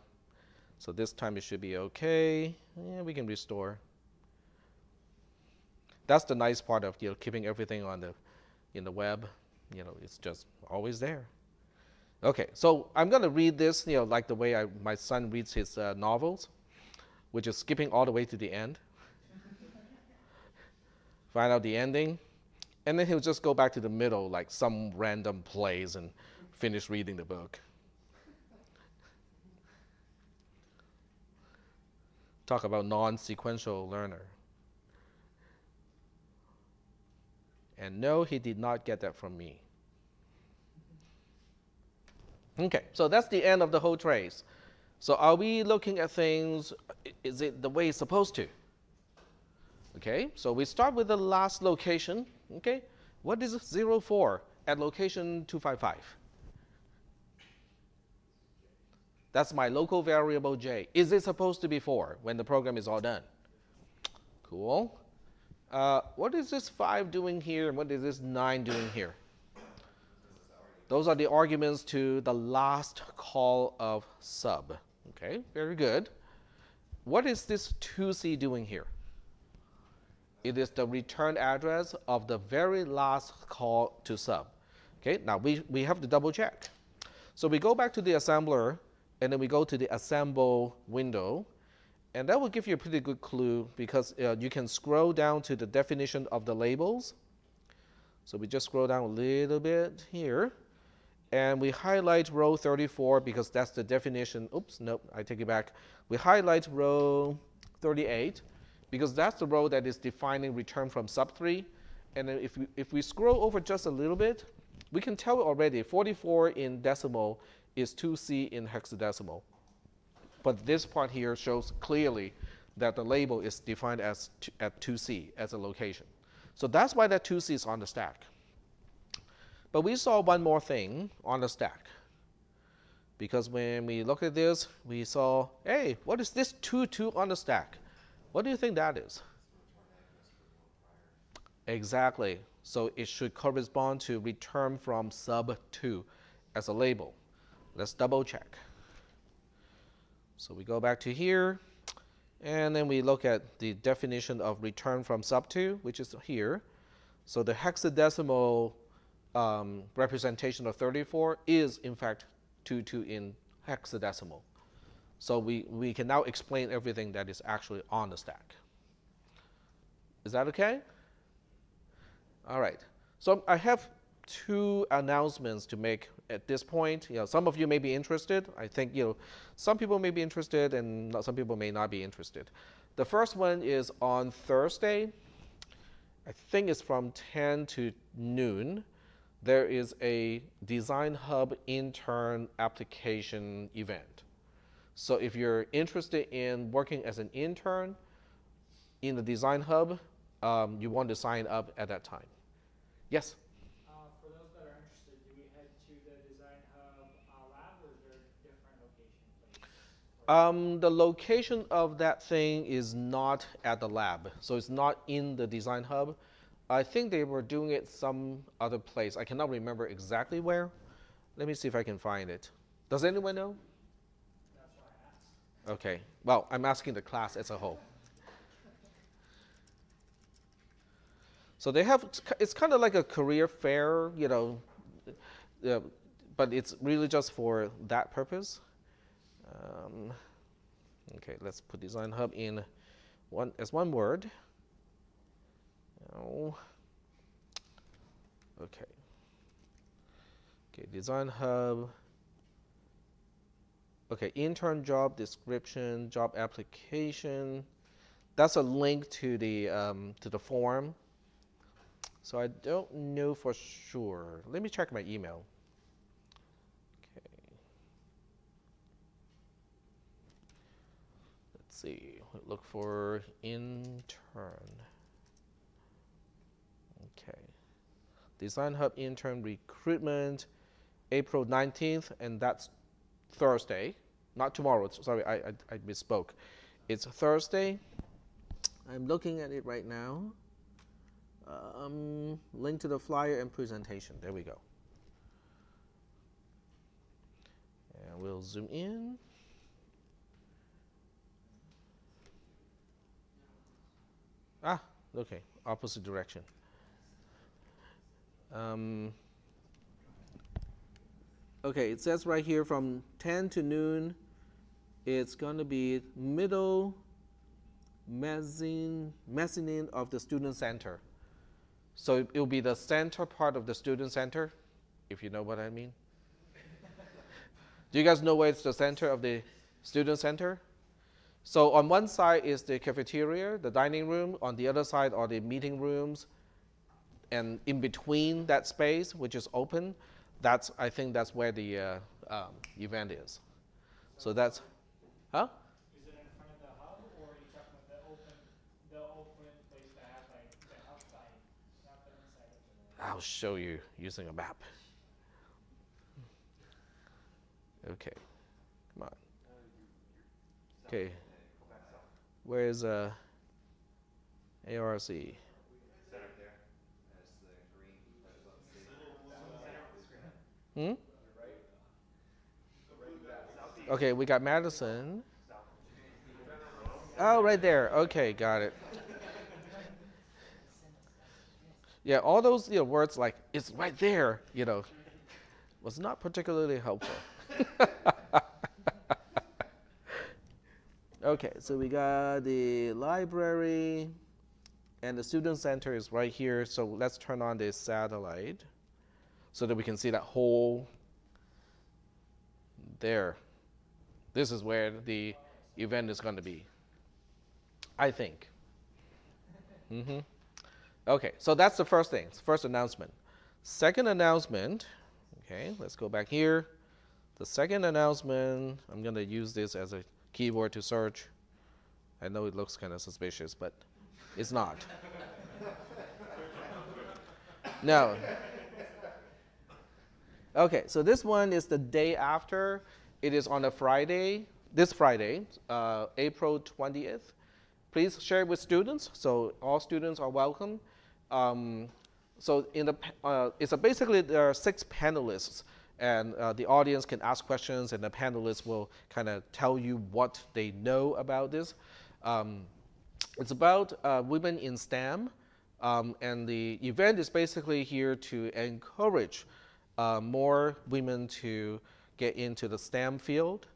So this time it should be okay. Yeah, we can restore. That's the nice part of keeping everything on in the web. It's just always there. Okay, so I'm going to read this, like the way my son reads his novels, which is skipping all the way to the end. Find out the ending, and then he'll just go back to the middle, like some random place, and finish reading the book. Talk about non-sequential learner. And no, he did not get that from me. Okay, so that's the end of the whole trace. So are we looking at things, is it the way it's supposed to? Okay, so we start with the last location. Okay, what is 04 at location 255? That's my local variable j. Is it supposed to be 4 when the program is all done? Cool. What is this 5 doing here, and what is this 9 doing here? Those are the arguments to the last call of sub. Okay, very good. What is this 2c doing here? It is the return address of the very last call to sub. Okay, now we have to double check. So we go back to the assembler, and then we go to the assemble window, and that will give you a pretty good clue because you can scroll down to the definition of the labels. So we just scroll down a little bit here, and we highlight row 34 because that's the definition. Oops, nope, I take it back. We highlight row 38 because that's the row that is defining return from sub3. And then if we scroll over just a little bit, we can tell already 44 in decimal is 2c in hexadecimal. But this part here shows clearly that the label is defined as at 2c as a location. So that's why that 2c is on the stack. But we saw one more thing on the stack. Because when we look at this, we saw, hey, what is this 22 on the stack? What do you think that is? Exactly. So it should correspond to return from sub2 as a label. Let's double check. So we go back to here, and then we look at the definition of return from sub2, which is here. So the hexadecimal representation of 34 is in fact 22 in hexadecimal. So we can now explain everything that is actually on the stack. Is that okay? All right. So I have two announcements to make at this point. Some of you may be interested. I think some people may be interested and some people may not be interested. The first one is on Thursday. I think it's from 10 to noon. There is a Design Hub intern application event. So if you're interested in working as an intern in the Design Hub, you want to sign up at that time. Yes? For those that are interested, do we head to the Design Hub lab, or is there a different location place? The location of that thing is not at the lab, so it's not in the Design Hub. I think they were doing it some other place. I cannot remember exactly where. Let me see if I can find it. Does anyone know? That's why I asked. Okay. Well, I'm asking the class as a whole. So they have, it's kind of like a career fair, but it's really just for that purpose. Okay, let's put Design Hub in as one word. Oh. Okay. Okay, Design Hub. Okay, intern job description, job application. That's a link to the form. So I don't know for sure. Let me check my email. Okay. Let's see. Look for intern. Okay. Design Hub intern recruitment, April 19th, and that's Thursday. Not tomorrow. Sorry, I misspoke. It's Thursday. I'm looking at it right now. Link to the flyer and presentation. There we go. And we'll zoom in. Ah, okay, opposite direction. Okay, it says right here from 10 to noon, it's going to be middle mezzanine of the student center. So it will be the center part of the student center, if you know what I mean. Do you guys know where it's the center of the student center? So on one side is the cafeteria, the dining room. On the other side are the meeting rooms. And in between that space, which is open, I think that's where the event is. So that's, huh? Is it in front of the hub, or are you talking about the open place that has like the outside, not the inside of the? I'll show you using a map. Okay, come on. Okay, where's ARC? Center there. That's the green that is on the screen. Okay, we got Madison. Oh, right there. Okay, got it. Yeah, all those words like it's right there, was not particularly helpful. Okay, so we got the library, and the student center is right here. So let's turn on the satellite so that we can see that whole there. This is where the event is going to be, I think. Okay, so that's the first thing, first announcement. Second announcement, okay, let's go back here. The second announcement, I'm going to use this as a keyword to search. I know it looks kind of suspicious, but it's not. No. Okay, so this one is the day after. It is on a Friday, this Friday, April 20th. Please share it with students, so all students are welcome. So it's basically there are 6 panelists, and the audience can ask questions, and the panelists will kind of tell you what they know about this. Um, it's about women in STEM, and the event is basically here to encourage more women to get into the STEM field.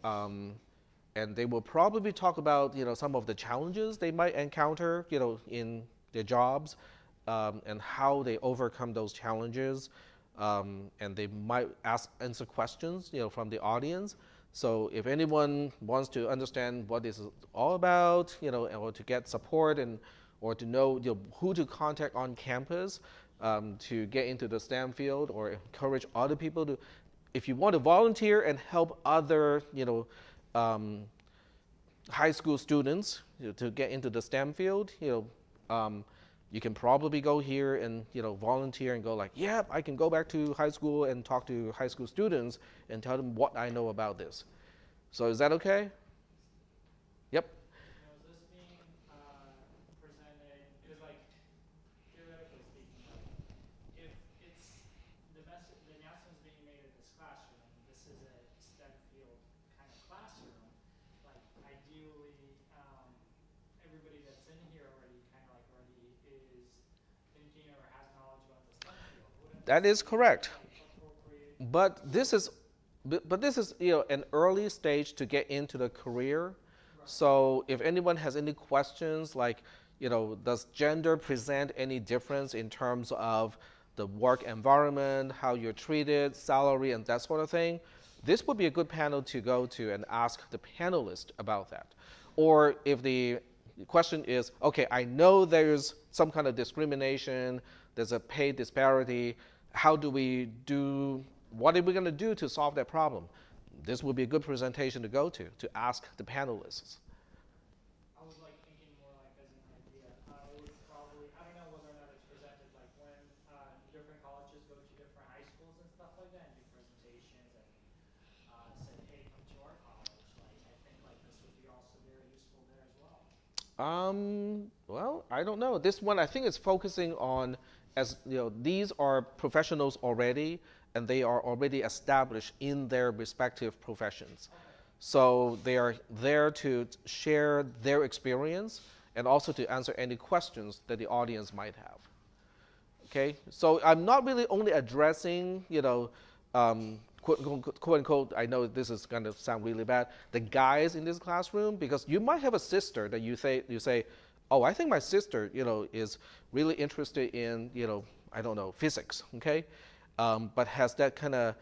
Um, and they will probably talk about some of the challenges they might encounter in their jobs, and how they overcome those challenges, and they might answer questions from the audience. So if anyone wants to understand what this is all about, or to get support or to know who to contact on campus, to get into the STEM field, or encourage other people to, if you want to volunteer and help other um, high school students to get into the STEM field, you can probably go here and volunteer and go like, yeah, I can go back to high school and talk to high school students and tell them what I know about this. So is that okay? Yep. Now, is this being presented, because like theoretically speaking, like if it's the announcement's being made in this classroom, and this is a STEM field kind of classroom, like ideally, everybody that's in here already kind of like already is thinking or has knowledge about the STEM field. Wouldn't That is this be, correct. like, appropriate? But this is an early stage to get into the career. Right. So if anyone has any questions, like does gender present any difference in terms of the work environment, how you're treated, salary, and that sort of thing, this would be a good panel to go to and ask the panelist about that. Or if the question is, okay, I know there's some kind of discrimination, there's a pay disparity, what are we going to do to solve that problem? This would be a good presentation to go to ask the panelists. I was like thinking more like as an idea. I would probably, I don't know whether or not it's presented like when different colleges go to different high schools and stuff like that and do presentations and say, hey, come to our college. Like I think like this would be also very useful there as well. Well, I don't know. This one, I think, is focusing on, as these are professionals already, and they are already established in their respective professions. Okay. So they are there to share their experience and also to answer any questions that the audience might have. Okay, so I'm not really only addressing, quote unquote, I know this is going to sound really bad, the guys in this classroom, because you might have a sister that you say, oh, I think my sister, is really interested in, I don't know, physics, okay, but has that kind of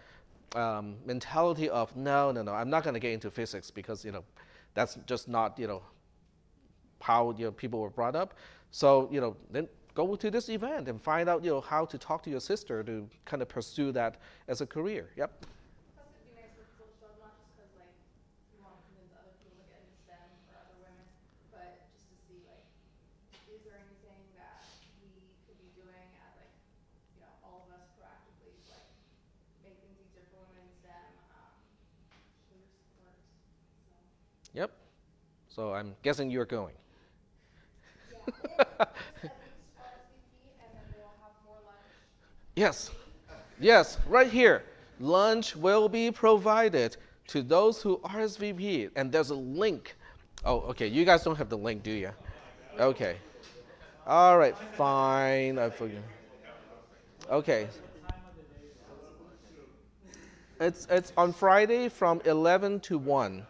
mentality of no, I'm not going to get into physics because that's just not how people were brought up. So then go to this event and find out how to talk to your sister to kind of pursue that as a career. Yep. Plus, it'd be nice for people to show up, not just because like you want to convince other people to get into STEM or other women, but just to see like, is there anything that we could be doing as like, all of us proactively to like make things easier for women in STEM, clear support. So. Yep. So I'm guessing you're going. Yeah, and just at least RSVP, and then we'll have more lunch. Yes. Yes, right here. Lunch will be provided to those who RSVP, and there's a link. Oh, okay. You guys don't have the link, do you? Okay. All right. Fine. I forget. Okay. It's on Friday from 11 to 1.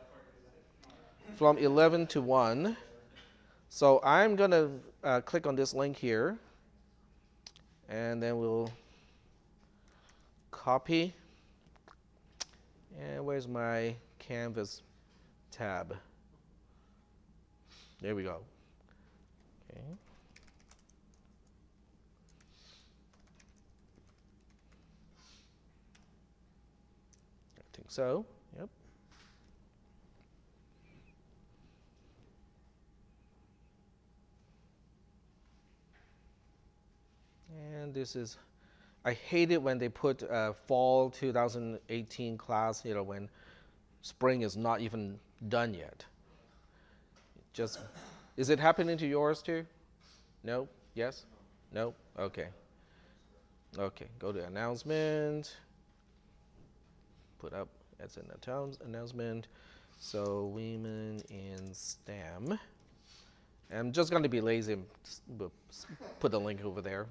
From 11 to 1. So I'm going to click on this link here, and then we'll copy. And where's my Canvas tab? There we go. Okay. I think so. Yep. And this is, I hate it when they put fall 2018 class, when spring is not even done yet. Just, is it happening to yours too? No? Yes? No? Okay. Okay, go to announcement. Put up as an announcement. So women in STEM. I'm just going to be lazy and put the link over there.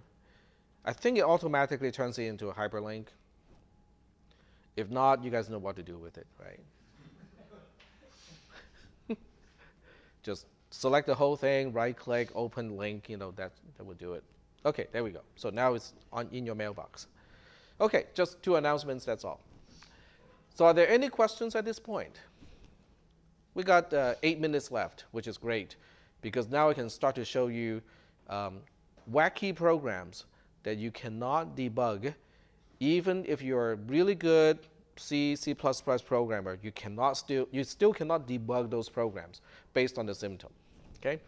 I think it automatically turns it into a hyperlink. If not, you guys know what to do with it, right? Just select the whole thing, right click, open link, that would do it. Okay, there we go. So now it's in your mailbox. Okay, just 2 announcements, that's all. So are there any questions at this point? We got 8 minutes left, which is great, because now I can start to show you wacky programs that you cannot debug. Even if you're a really good C, C++ programmer, you still cannot debug those programs based on the symptom. Okay?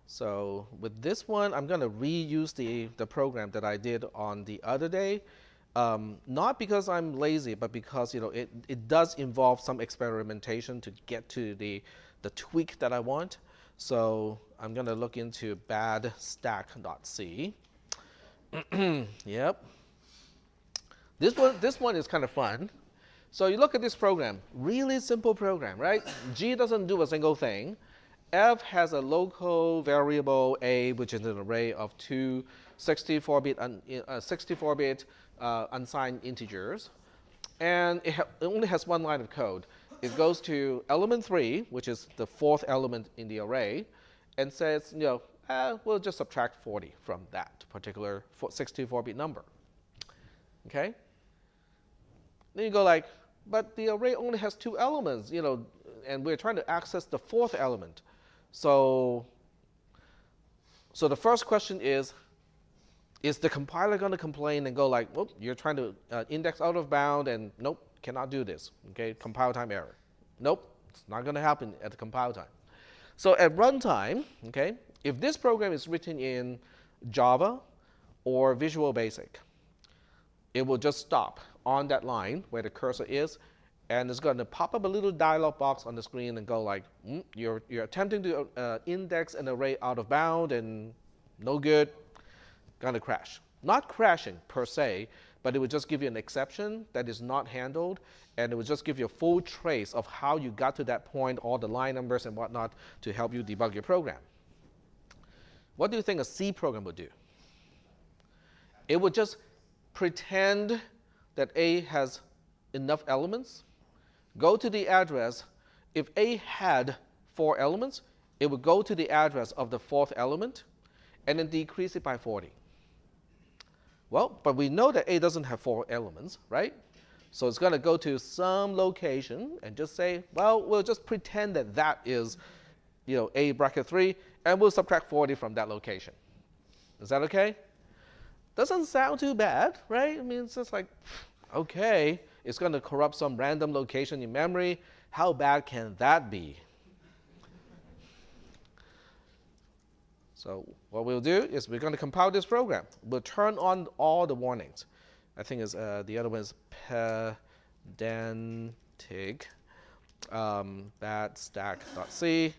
So with this one, I'm going to reuse the program that I did on the other day. Not because I'm lazy, but because it does involve some experimentation to get to the tweak that I want. So I'm going to look into badstack.c. Yep. This one is kind of fun. So you look at this program, really simple program, right? G doesn't do a single thing. F has a local variable A, which is an array of 2 64-bit unsigned integers. And it only has 1 line of code. It goes to element 3, which is the 4th element in the array, and says, we'll just subtract 40 from that particular 64-bit number. Okay? Then you go like, but the array only has 2 elements, and we're trying to access the 4th element. So the first question is the compiler going to complain and go like, well, you're trying to index out of bound, and nope, cannot do this. Okay, compile time error. Nope, it's not going to happen at the compile time. So at runtime, okay, if this program is written in Java or Visual Basic, it will just stop on that line where the cursor is, and it's going to pop up a little dialog box on the screen and go like, you're attempting to index an array out of bound and no good, going to crash. Not crashing per se, but it would just give you an exception that is not handled, and it would just give you a full trace of how you got to that point, all the line numbers and whatnot, to help you debug your program. What do you think a C program would do? It would just pretend that A has enough elements, go to the address. If A had 4 elements, it would go to the address of the 4th element and then decrease it by 40. Well, but we know that A doesn't have 4 elements, right? So it's going to go to some location and just say, well, we'll just pretend that that is A bracket 3, and we'll subtract 40 from that location. Is that okay? Doesn't sound too bad, right? I mean, it's just like, okay, it's going to corrupt some random location in memory. How bad can that be? So what we'll do is we're going to compile this program. We'll turn on all the warnings. I think it's, the other one is pedantic, badstack.c.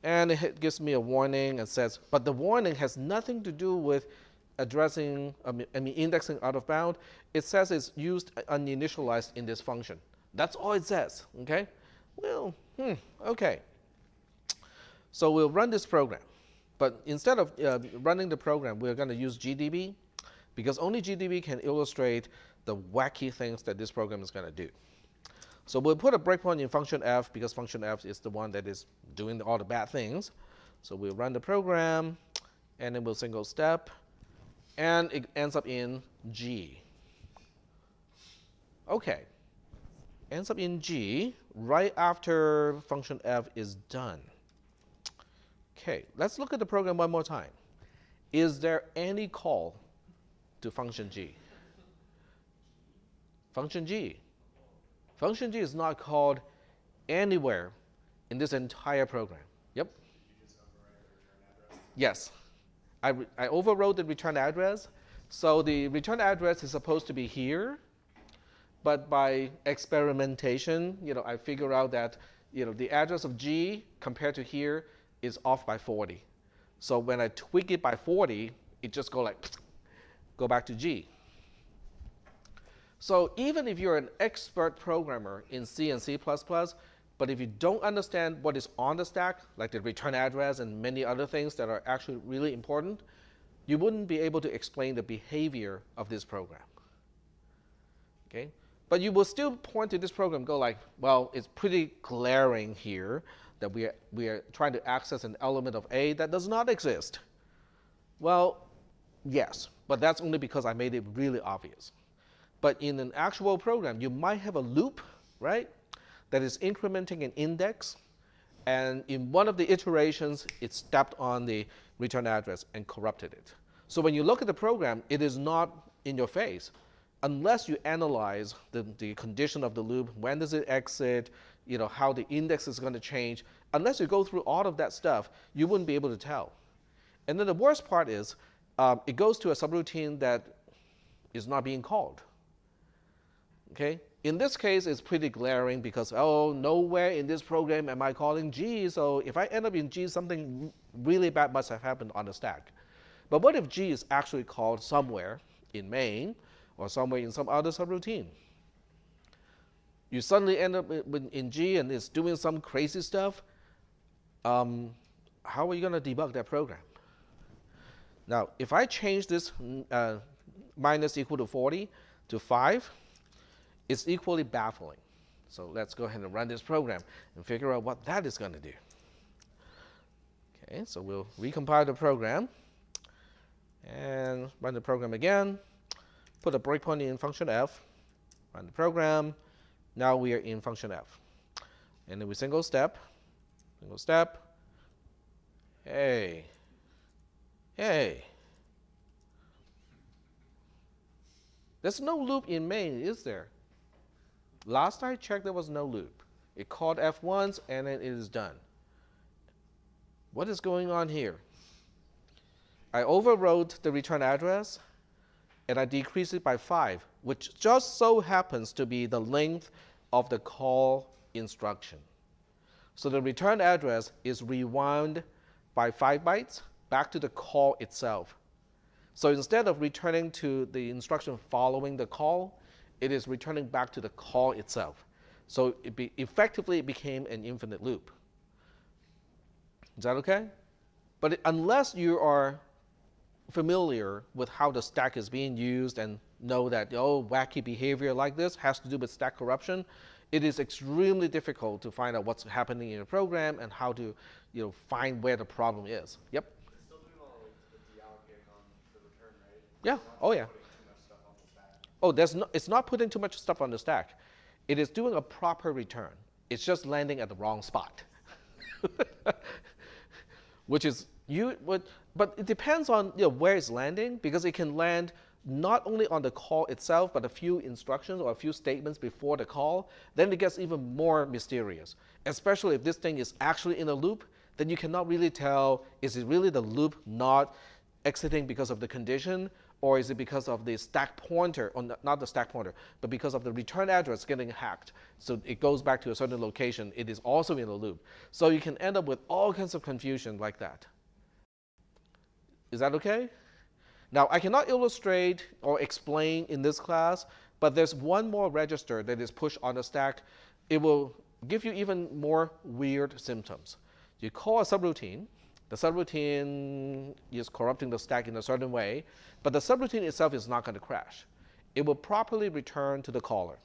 And it gives me a warning and says, but the warning has nothing to do with addressing, indexing out of bound. It says it's used uninitialized in this function. That's all it says, okay? Well, okay. So we'll run this program. But instead of running the program, we're going to use GDB, because only GDB can illustrate the wacky things that this program is going to do. So we'll put a breakpoint in function f, because function f is the one that is doing all the bad things. So we'll run the program, and then we'll single step, and it ends up in G. Okay. Ends up in G right after function f is done. Okay, let's look at the program one more time. Is there any call to function G? Function G. Function G is not called anywhere in this entire program. Yep? You just overwrite the return address? Yes. I overrode the return address. So the return address is supposed to be here. But by experimentation, I figure out that the address of G compared to here is off by 40. So when I tweak it by 40, it just go back to G. So even if you're an expert programmer in C and C++, but if you don't understand what is on the stack, like the return address and many other things that are actually really important, you wouldn't be able to explain the behavior of this program. Okay? But you will still point to this program and go like, well, it's pretty glaring here that we are trying to access an element of A that does not exist. Well, yes, but that's only because I made it really obvious. But in an actual program, you might have a loop, right, that is incrementing an index, and in one of the iterations, it stepped on the return address and corrupted it. So when you look at the program, it is not in your face. Unless you analyze the condition of the loop, when does it exit, how the index is going to change, unless you go through all of that stuff, you wouldn't be able to tell. And then the worst part is, it goes to a subroutine that is not being called. Okay? In this case, it's pretty glaring because, oh, nowhere in this program am I calling G, so if I end up in G, something really bad must have happened on the stack. But what if G is actually called somewhere in main or somewhere in some other subroutine? You suddenly end up in G and it's doing some crazy stuff. How are you going to debug that program? Now, if I change this minus equal to 40 to 5, it's equally baffling. So let's go ahead and run this program and figure out what that is going to do. Okay, so we'll recompile the program and run the program again. Put a breakpoint in function f, run the program. Now we are in function f. And then we single step. Hey. There's no loop in main, is there? Last I checked, there was no loop. It called f once, and then it is done. What is going on here? I overwrote the return address, and I decreased it by 5, which just so happens to be the length of the call instruction. So the return address is rewound by 5 bytes back to the call itself. So instead of returning to the instruction following the call, it is returning back to the call itself. So effectively, it became an infinite loop. Is that okay? But unless you are familiar with how the stack is being used and know that, wacky behavior like this has to do with stack corruption, it is extremely difficult to find out what's happening in a program and how to find where the problem is. Yep? It's still doing all the deallocate on the return, right? Yeah. Oh, yeah. Putting too much stuff on the stack. Oh, it's not putting too much stuff on the stack. It is doing a proper return. It's just landing at the wrong spot. Which is, but it depends on where it's landing, because it can land not only on the call itself, but a few instructions or a few statements before the call. Then it gets even more mysterious. Especially if this thing is actually in a loop, then you cannot really tell, is it really the loop not exiting because of the condition, or is it because of the stack pointer, or not the stack pointer, but because of the return address getting hacked. So it goes back to a certain location. It is also in a loop. So you can end up with all kinds of confusion like that. Is that okay? Now, I cannot illustrate or explain in this class, but there's one more register that is pushed on the stack. It will give you even more weird symptoms. You call a subroutine. The subroutine is corrupting the stack in a certain way, but the subroutine itself is not going to crash. It will properly return to the caller.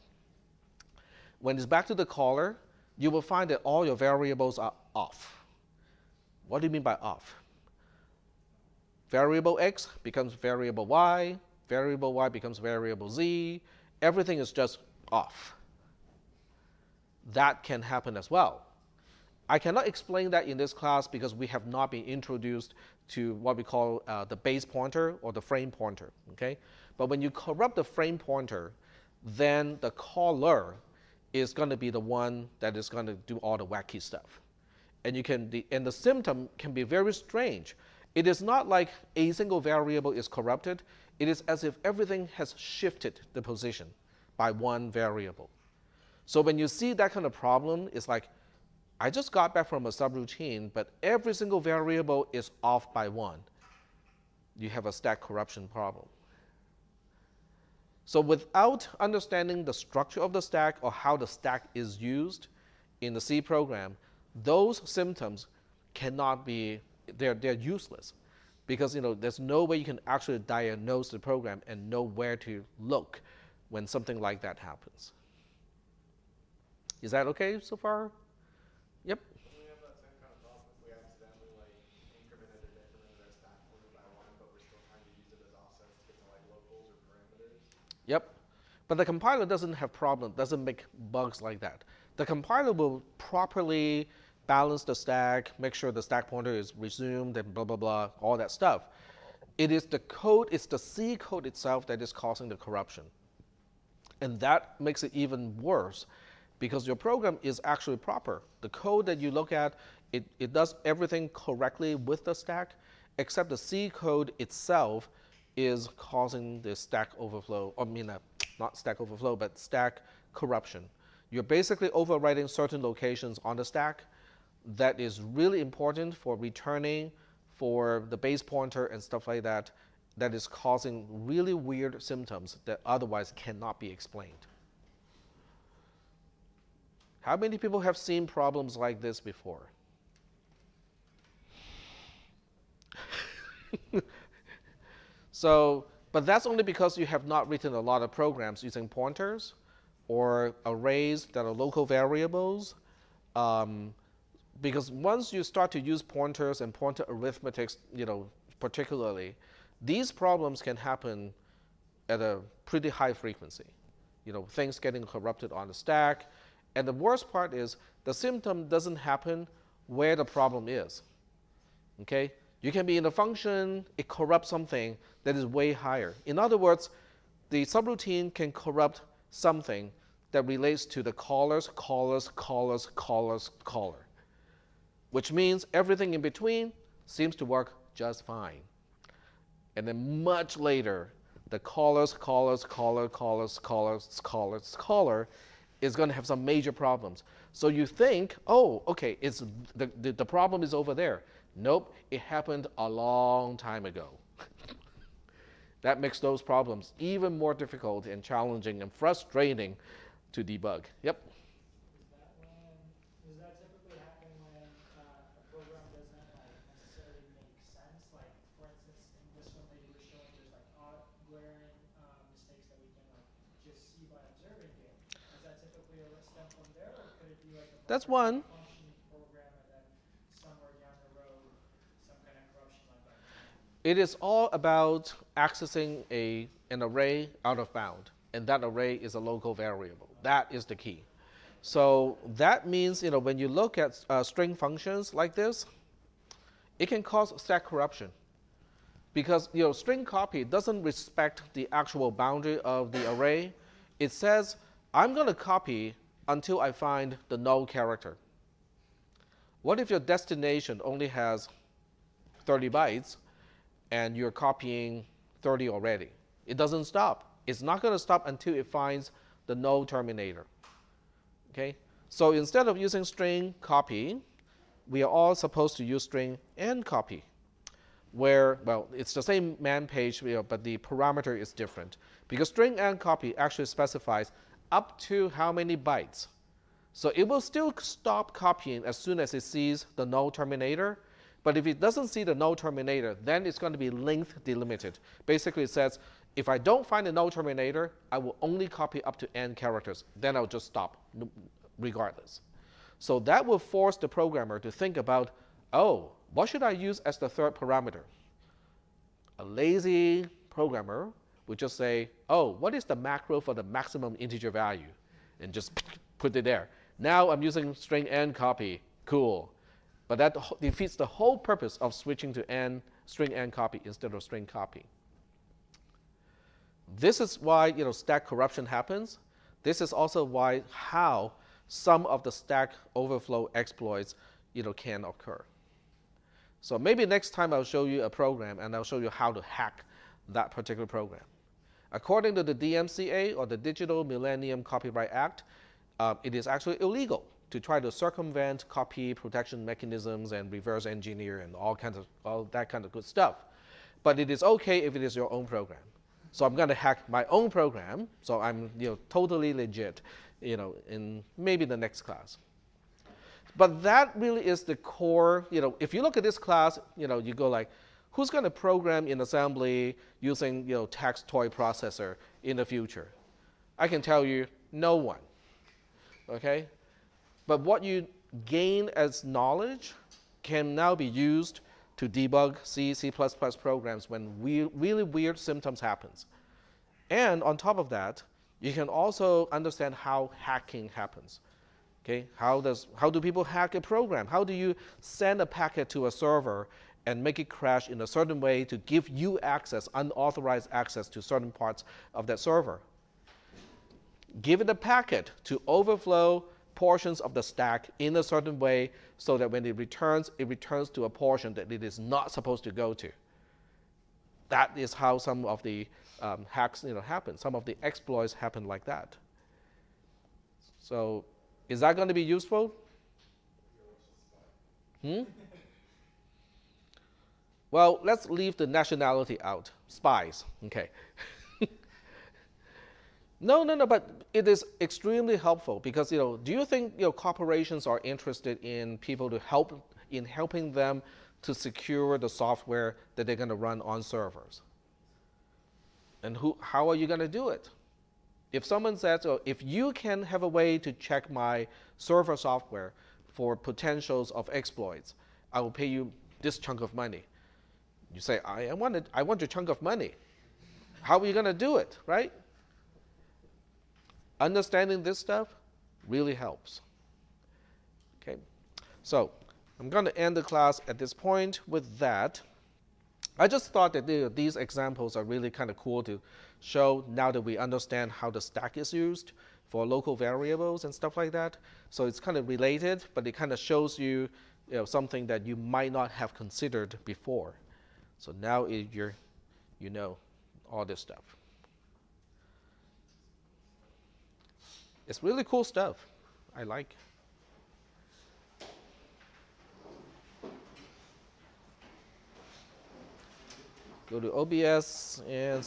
When it's back to the caller, you will find that all your variables are off. What do you mean by off? Variable x becomes variable y becomes variable z. Everything is just off. That can happen as well. I cannot explain that in this class because we have not been introduced to what we call the base pointer or the frame pointer. Okay? But when you corrupt the frame pointer, then the caller is going to be the one that is going to do all the wacky stuff. And the symptom can be very strange. It is not like a single variable is corrupted. It is as if everything has shifted the position by one variable. So when you see that kind of problem, it's like, I just got back from a subroutine, but every single variable is off by 1. You have a stack corruption problem. So without understanding the structure of the stack or how the stack is used in the C program, those symptoms cannot be, they're useless. Because there's no way you can actually diagnose the program and know where to look when something like that happens. Is that okay so far? Yep. Don't we have that same kind of problem if we accidentally incremented or decremented our stack pointer by 1, but we're still trying to use it as offsets to get to locals or parameters? Yep. But the compiler doesn't have problems, doesn't make bugs like that. The compiler will properly balance the stack, make sure the stack pointer is resumed and blah, blah, blah, all that stuff. It is the code, it's the C code itself that is causing the corruption. And that makes it even worse because your program is actually proper. The code that you look at, it does everything correctly with the stack, except the C code itself is causing the stack overflow, not stack overflow, but stack corruption. You're basically overwriting certain locations on the stack that is really important for returning for the base pointer and stuff like that, that is causing really weird symptoms that otherwise cannot be explained. How many people have seen problems like this before? So, but that's only because you have not written a lot of programs using pointers or arrays that are local variables. Because once you start to use pointers and pointer arithmetics, particularly, these problems can happen at a pretty high frequency. Things getting corrupted on the stack. And the worst part is the symptom doesn't happen where the problem is. Okay? You can be in a function, it corrupts something that is way higher. In other words, the subroutine can corrupt something that relates to the caller, which means everything in between seems to work just fine. And then much later, the caller is going to have some major problems. So you think, oh, okay, it's the problem is over there. Nope, it happened a long time ago. That makes those problems even more difficult and challenging and frustrating to debug. Yep. Does that typically happen when a program doesn't necessarily make sense? Like, for instance, in this one that you were showing, there's odd glaring mistakes that we can just see by observing it. Is that typically a stem from there, or could it be a That's one. functioning program and then somewhere down the road some kind of corruption like that? It is all about accessing an array out of bound, and that array is a local variable. That is the key. So that means, when you look at string functions like this, it can cause stack corruption. Because, string copy doesn't respect the actual boundary of the array. It says, I'm going to copy until I find the null character. What if your destination only has 30 bytes and you're copying 30 already? It doesn't stop. It's not going to stop until it finds the null terminator. Okay? So instead of using string copy, we are all supposed to use string and copy, where, well, it's the same man page, but the parameter is different. Because string and copy actually specifies up to how many bytes. So it will still stop copying as soon as it sees the null terminator. But if it doesn't see the null terminator, then it's going to be length delimited. Basically, it says, if I don't find the null terminator, I will only copy up to n characters. Then I'll just stop, regardless. So that will force the programmer to think about, oh, what should I use as the third parameter? A lazy programmer would just say, oh, what is the macro for the maximum integer value? And just put it there. Now I'm using string and copy. Cool. But that defeats the whole purpose of switching to string and copy instead of string copy. This is why stack corruption happens. This is also how some of the stack overflow exploits can occur. So maybe next time I'll show you a program and I'll show you how to hack that particular program. According to the DMCA, or the Digital Millennium Copyright Act, it is actually illegal to try to circumvent copy protection mechanisms and reverse engineer and all that kind of good stuff. But it is okay if it is your own program. So I'm going to hack my own program, so I'm totally legit, in maybe the next class. But that really is the core. If you look at this class, you go like, who's going to program in assembly using text toy processor in the future? I can tell you, no one. Okay, but what you gain as knowledge can now be used to debug C, C++ programs when really weird symptoms happens. And on top of that, you can also understand how hacking happens. Okay, how do people hack a program? How do you send a packet to a server and make it crash in a certain way to give you access, unauthorized access to certain parts of that server? Give it a packet to overflow portions of the stack in a certain way so that when it returns to a portion that it is not supposed to go to. That is how some of the hacks happen. Some of the exploits happen like that. So is that going to be useful? Well, let's leave the nationality out. Spies. Okay. No, but it is extremely helpful because, do you think, corporations are interested in people helping them to secure the software that they're going to run on servers? And how are you going to do it? If someone says, if you can have a way to check my server software for potentials of exploits, I will pay you this chunk of money. You say, I want your chunk of money. How are you going to do it, right? Understanding this stuff really helps. Okay, so I'm going to end the class at this point with that. I just thought that these examples are really kind of cool to show now that we understand how the stack is used for local variables and stuff like that. So it's kind of related, but it kind of shows you, something that you might not have considered before. So now you know all this stuff. It's really cool stuff. I like. Go to OBS and